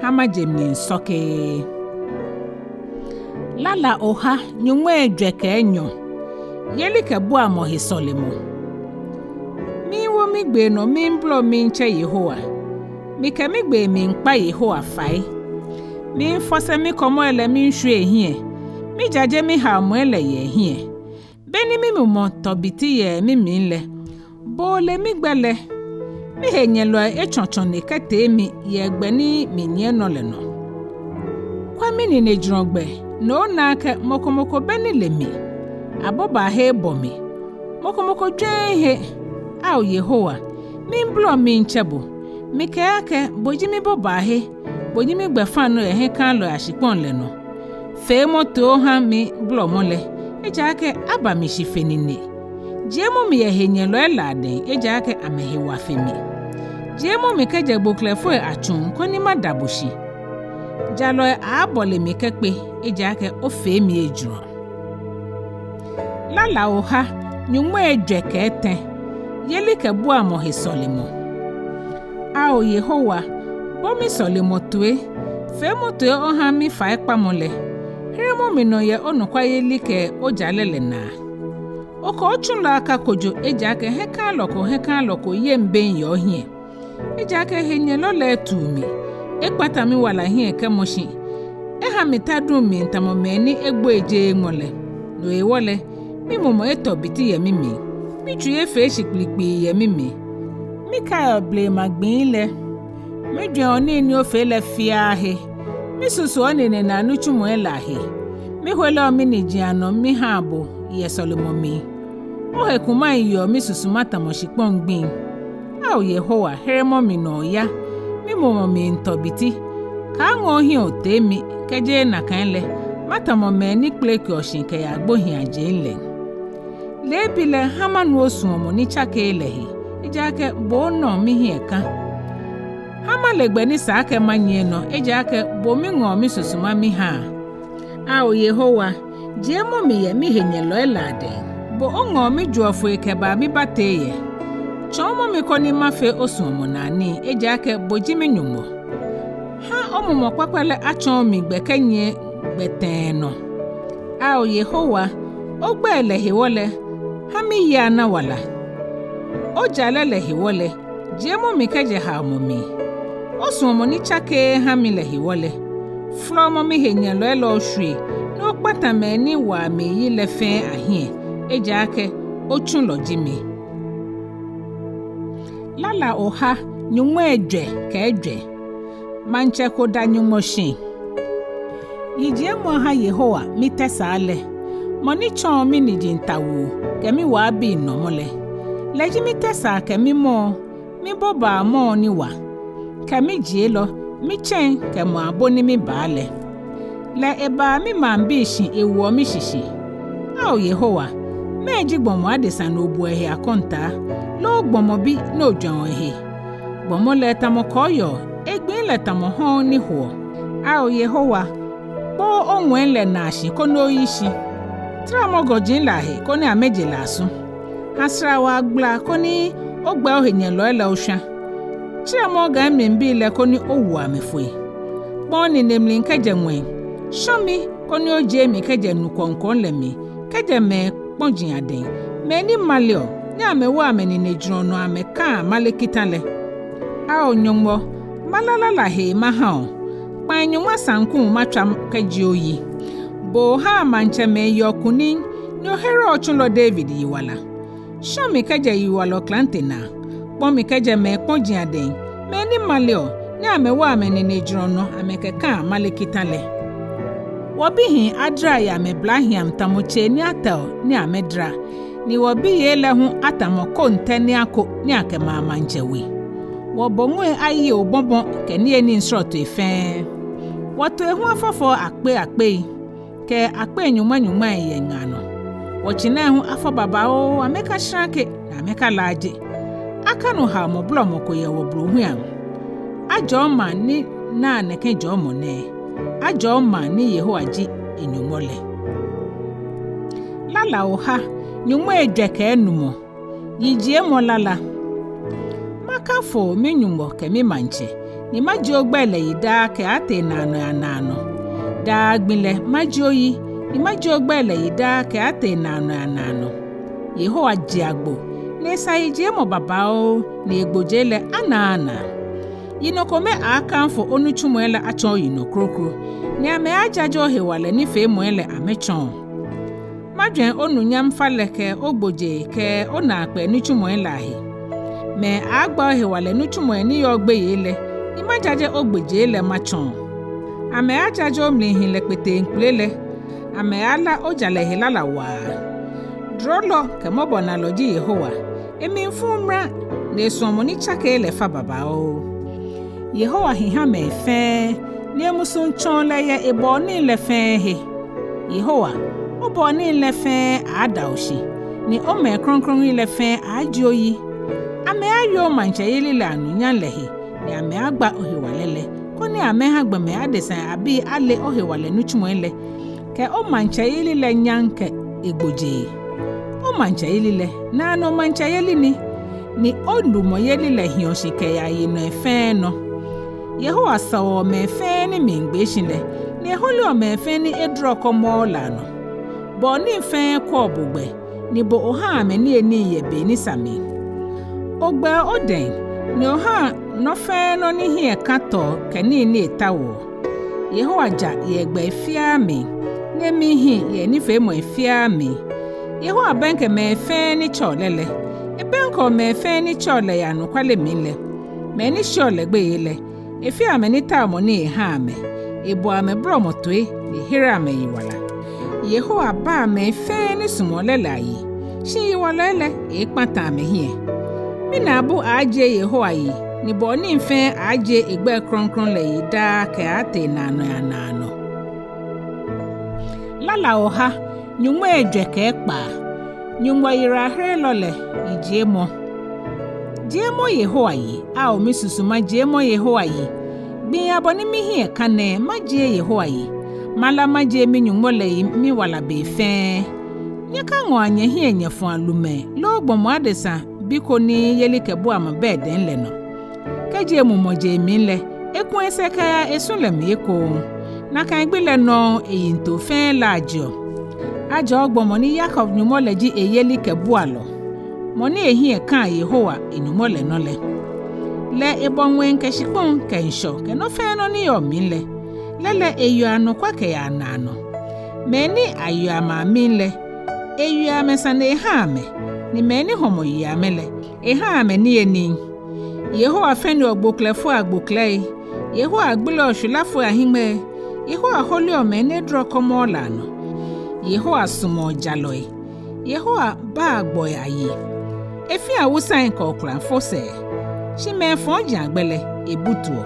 ha majemni nsoke. Lala oha nyɔŋma Ejwɛ ka Enyɔ yeli ka bu amo hisolemo mi wo mi gbe no mi mblo mi nche Yehowa mi ka mi gbe mi nkpa Yehowa fai mi fose mi komo ele mi nhwe ehie mi jaje mi ha mo ele ye ehie beni mi mo tobiti ye mi minle bo le mi gbele mi henyelo echonchon ne kete mi ye gbeni mi nie no le no kwa mi ni nejrogbe no na ka mokomoko beni lemi aboba he bomi mokomoko dwenhe au Yehowa mi mblo mi nchebo mi keke boji mi boba he boji mi gbefa no he kan lo ashipon le no fe moto ha mi blo mole ejake aba mi shifenini jemo mi ye henye lo elade ejake amehewa femi jemo mi keje boklefo achun koni madabushi jalo abole mi kekpe ejake ofe mi ejuro. Lala oha nyɔŋma Ejwɛ ka eten yeli ka bu amo hisolemo ao Yehowa bo mi solemo tue fe moto oha mi fa ekpamole heremo mi no ye onokwa yeli ke ojalele na oko ochunla aka kojo ejake hekan loko ye mben yo hie ejake henye lo le tumi ekpata mi wala hie ke moshi eha mitadu mi ntamomeni egbo eje ngole no ewole mi momo etobiti ye mimi mi tuye fe shiklikpi ye mimi mi ka ble magbinle mi dwe oni ni ofe le fiahe mi susu oni ne na nuchumo elahe mi hwele omi ni jiano mi habo ye solomomi o hekuma iyo mi susu mata mo shikpongbin au Yehowa heremo mi no ya mi momo mi ntobiti ka ngo hi otemi keje na kanle mata mo me ni kleki oshinke ya gbohi ajenle lebile hamanu osuomo ni chake elehi ejake bo no mi hieka hama legbe ni sake manye no ejake bo mi ngo mi susuma mi ha au Yehowa jemo mi ye mi henyelo elade bo ongo mi juofo ekeba mi bateye chomo mi koni mafe osuomo nani ejake boji mi nyumo ha omumo kwakwele achon mi gbekenye gbeteno au Yehowa ogbele hiwole hami ya na wala ojalele hiwole jemo mi keje ha momi osuomo ni chake hami le hiwole flomo mi henyelo elo shwe no kpata me ni wa mi yi le fe ahie ejake ochun lojimi. Lala oha nyɔŋma Ejwɛ ka Ejwɛ manche koda nyumoshi yije mo ha Yehowa mi tesale moni chon mi ni jintawu ke mi wa bi no mole leji mi tesa ke mi mo mi boba mo ni wa ke mi jielo mi chen ke mo aboni mi baale le eba mi mambishi ewo mi shishi au Yehowa meji gbomo adesa no bu ehe akonta lo gbomo bi no dwan ehe gbomo le tamo koyo egbin le tamo hon ni ho au Yehowa bo onwen le nashi kono yishi tramo gojin la he koni ameje lasu hasra wa gbla koni ogba ohenyen lo ele osha tramo ga mmbi le koni owu amefoi boni nemlin keje nwen shomi koni oje mi keje nukonkon le mi keje me ponjin aden meni malio ni amewa ameni nejrono ameka malekitale ao nyɔŋmɔ malala la he mahao Kpaanyɔ sankun matwam kaji oyi bo ha manche me yokuni ni ohere ochunlo David yiwala shomi kaje yiwala klantena bomi kaje me ponjin aden meni malio ni amewa ameni nejrono amekeka malekitale wobihin adra ya me blahiam tamoche ni atel ni amedra ni wobi yele hu atamo konte ni ako ni akema manjewi wo bonwe ayi obonbon keni eni nsroto efe woto ehu afofo akpe ke akpe nyuma ye ngano wo china ehu afo baba o ameka shrake na ameka laje aka no ha mo blo mo koye wo brohu an ajo ma ni na neke jo mo ne ajo ma ni Yehowaji Enumɔle Lala o ha nyuma Ejwɛ ka Enumɔ yijie mo Lala makafo me nyumbo ke me manche ni majo gbele yida ke ate nano da gbile majo yi ni majo gbele yida ke ate nano Yehowa jiagbo ne sayije mo babao ne egbojele ana Yinokome akanfo onuchumuele achon yinokrokro ni ame ajajo hewale ni fe moele amechon madwen onunyam faleke ogboje ke ona akpe nuchumuele ahi me agba hewale nuchumuele ni yogbe yele ni majaje ogboje ele machon ame ajajo mlihin lekpete nkulele ame ala ojale hilala wa drolo ke mobona loji Yehowa emi mfumra ne somoni chake ele fa babao Yehowa hiha me fe ni emusun chon leye ebo ni le fe he Yehowa obo ni le fe adaushi ni o me kronkron le fe ajoyi ame ayo manche yele la nunyan lehe ni ame agba ohewalele ko ni ame ha gbe me adesan abi ale ohewale nuchumole ke o manche yele le nyanke egboje o manche yele le na no manche yele ni ondumo yele le hionshike ya yino efe no Yehowa sawo me fe ni mingbeshile ni eholo me fe ni edro komo la no bo ni fe ko bugbe ni bo oha me ni eni ye be ni sami ogbe oden ni oha no fe no ni hie kato kani ni etawo Yehowa ja ye gbe fia mi ne mi hi ye ni fe mo fia mi Yehowa benke me fe ni cholele ebenko me fe ni chole ya no kwale minle me ni chole gbe yele efi ameni tamo ni ha ame ebo ame bromotwe ni hira ame yiwala Yehowa ba ame fe ni sumolele ayi shi yiwalele ekpata ame hie mina abu aje Yehowa yi ni bo ni fe aje egbe kronkron le yida ke ate nano ya nano Lala oha nyuma Ejwɛ ka Ekpaa nyuma yira here lole ijiemo Jemo Yehowa yi a o misusuma jemo Yehowa yi bi aboni mi hie kane maje Yehowa yi mala maje mi nyumole yi mi wala be fe nyaka nwanye hie nyefo alume lo gbomo adesa biko ni yelike bu am beden le no keje mu moje mi le ekun eseka esunle mi eko na kan gbele no eyinto fe lajo ajo gbomo ni Jacob nyumole ji eyelike bu alo Moni ehie kan Yehowa Enumɔle no le ebonwe nkeshikpon kensho ke no fe no ni yominle lele eyu anokwa ke ya nano meni ayu ama minle eyu amesane ha me ni meni homo yi amele ha me ni eni Yehowa fe ni ogboklefo agboklei Yehowa agbilo shulafo ahime Yehowa holi o meni dro komo lano Yehowa sumo jaloi Yehowa ba agboy ayi efi awusan ka okran fose shime fonji agbele ebutuo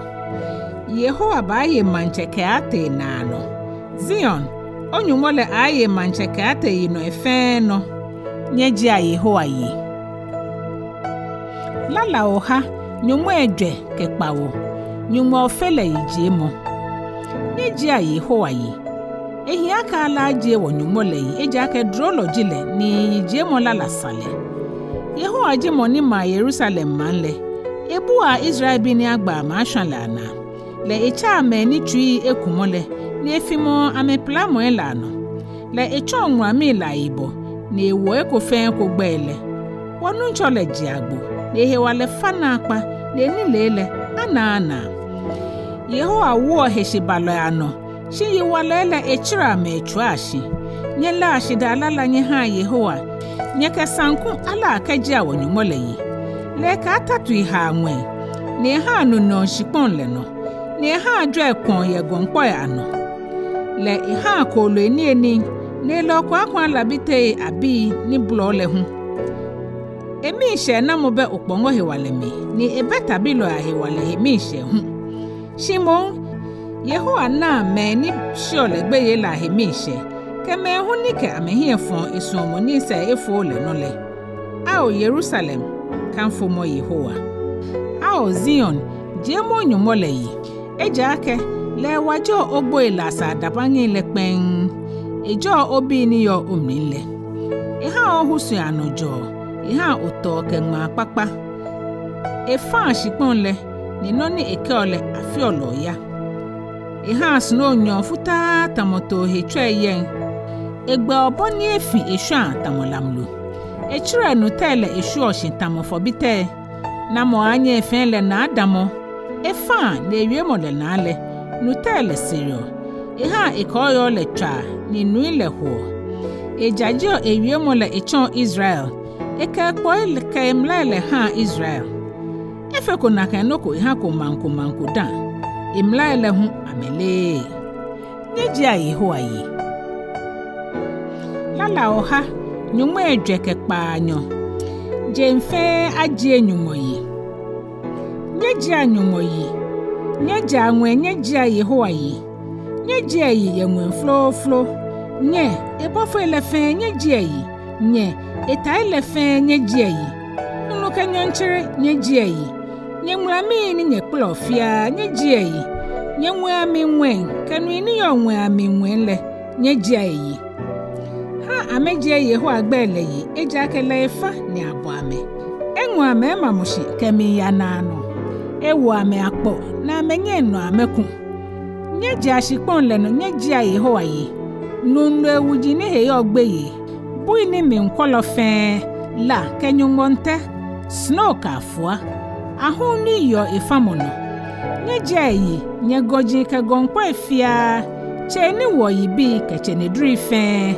Yehowa ba ye mancheke ate nano Zion onyumole aye mancheke ate yino efe no nyeji a Yehowa yi Lala oha nyuma Ejwɛ ka Kpawo nyuma ofele yijiemo nyeji a Yehowa yi ehi aka ala je wo nyumole yi eji aka drolo jile ni yijiemo Lala sale Yehowa ji moni ma Jerusalem manle ebu a Israel bi ni agba ma shalana le echa me ni tui ekumole ni efimo ameplamo elano le echo nwa mi la ibo ni ewo ekofen ko gbele wonu nchole jiagbo le hewale fana akpa le ni lele ana Yehowa wo heshibalo ano shi yiwalele echira me echuashi nyela ashida alala nye ha Yehowa nyeke sanku ala akaji a wonyumole yi le ka atatu iha nwe ni ha anu no shipon le no ni ha adwe kon ye gonpo ya no le ha ko lo eni ne lo kwa labite abi ni blo le hu Emishe na mobe ukpongo hewale mi, ni ebeta bilo ya hewale hemishe Shimon, Yehowa na me ni shiole gbeye la hemishe, ke me hunike amehie fon esuomoni se efo le nole. Ao Jerusalem, kanfo mo Yehowa. Ao Zion, jemo nyumo le yi. Ejake, le wajo ogbo ilasa dabangi le pen. Ejo obi ni yo umile. Eha ohusu anojo. Eha oto kenma papa. Efa shiponle ni noni ekeole afiolo ya. Eha snow nyo futa tamoto hechwe yen. Egbe oboni efi esha tamolamlu. Echire nutele eshu oshintamofobite. Namo anye efenle na adamo. Efa na ewiemo le nale. Nutele sirio. Eha ekoyo le cha ni nuile huo. Ejajio ewiemo le echon Israel. Eke kpoile ke imlele ha Israel. Efe kuna kenoko iha kumanku dan. Imlele hu amele. Nyejia Yehowa yi. Lala oha nyɔŋma Ejwɛ Kpaanyɔ. Jemfe aje Nyɔŋma yi. Nyejia Nyɔŋma yi. Nyejia nwe nyejia Yehowa yi. Nyejia yi yenwe flo. Nye ebofo elefe nyejia yi. Nye eta elefe nyejia yi. Nunu kenyonchere nyejia yi. Nyemwami ni nyekplofia nyejia yi. Nyemwami nwen kenu ni yo nwami nwenle nyejia yi. Amejie Yehowa agbele yi ejake le efa ni abo ame. Enwo ame mamushi kemi ya nano. Ewo ame akpo na amenye no ameku. Nyeji ashikpon le no nyeji Yehowa yi. Nunu ewuji ni he ogbe yi. Bui ni mi nkwolo fe la kenyumonte snow kafua. Ahu ni yo efamono. Nyeji yi nyegoji ke gonkpo efia. Che ni wo yi bi ke che ne dri fe.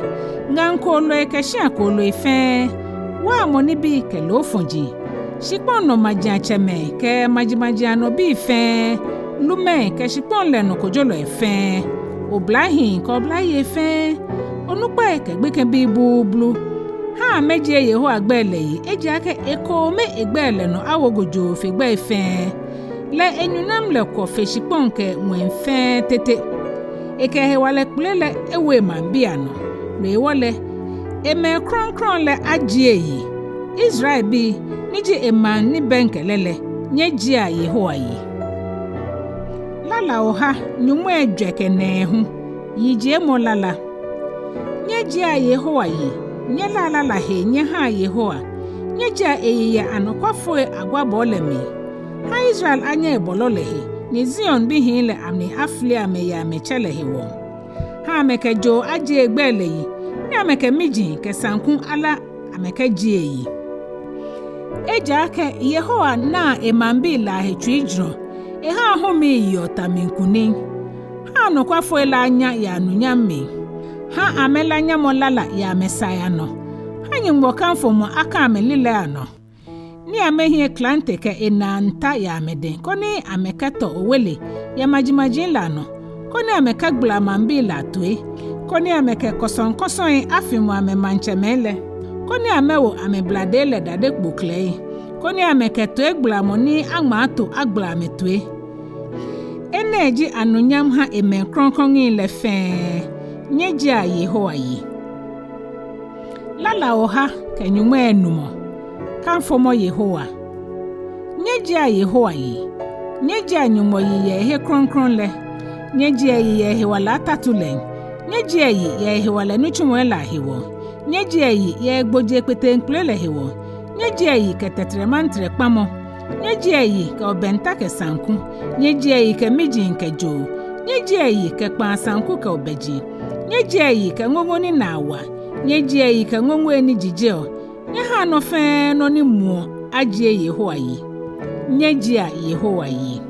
Ngankolo ekeshia kolo ife wa moni bi ke lo fonji shipon no maja cheme ke majimaji ano bi ife lume ke shipon le no kojolo ife oblahin ko oblaye ife onupa ke gbe ke bi bublu ha meje Yehowa agbele yi eji ake Ekome egbele no awogojo fe gbe ife le enunam le ko fe shipon ke mwen fe tete eke he wale kulele ewe mambia no Wole eme kron le ajie yi Israel bi niji eman ni benkelele nyejia Yehowa yi Lala oha nyɔŋma Ejwɛ Nɛɛhu yije mo Lala nyejia Yehowa yi nye Lala la he nye ha Yehowa nyejia eyiya anokwafo agwabo le mi ha Israel anya ebolo le he ni Zion bi hin le amni afle ame ya mechele he wo ha ameke jo aje egbele yi ni ameke miji ke sanku ala ameke jie yi eja ke Yehowa na emambi la hetwijro ha homi yota minkuni ha no kwafo ela anya ya nunyame ha amela nya mo Lala ya mesaya no ha nyimbo kanfo mo aka amelile ano ni amehie klante ke enanta ya meden koni ameketo owele ya majimaji la no koni ameka gbla mambi la tue koni ameke koson afimu ame manchemele koni amewo ame bladele dade gbokle koni ameke to egbla moni agmato agbla ametue eneji anunyam ha eme kronkron ile fe nyeji Yehowa yi Lala oha kenyumo Enumɔ kanfo mo Yehowa nyeji Yehowa yi nyeji Nyɔŋma yi ye he kronkron le nyeji yi ye he wala tatulen nyeji yi ye he wala nuchumo la hewo nyeji yi ye gboje pete nklele hewo nyeji yi ke tetremantre pamo nyeji yi ke obenta ke sanku nyeji yi ke miji nke jo nyeji yi ke kpa sanku ke obeji nyeji yi ke ngongoni na awa nyeji yi ke ngongo eni jijeo nye ha no fe no ni muo ajie Yehowa yi nyeji Yehowa yi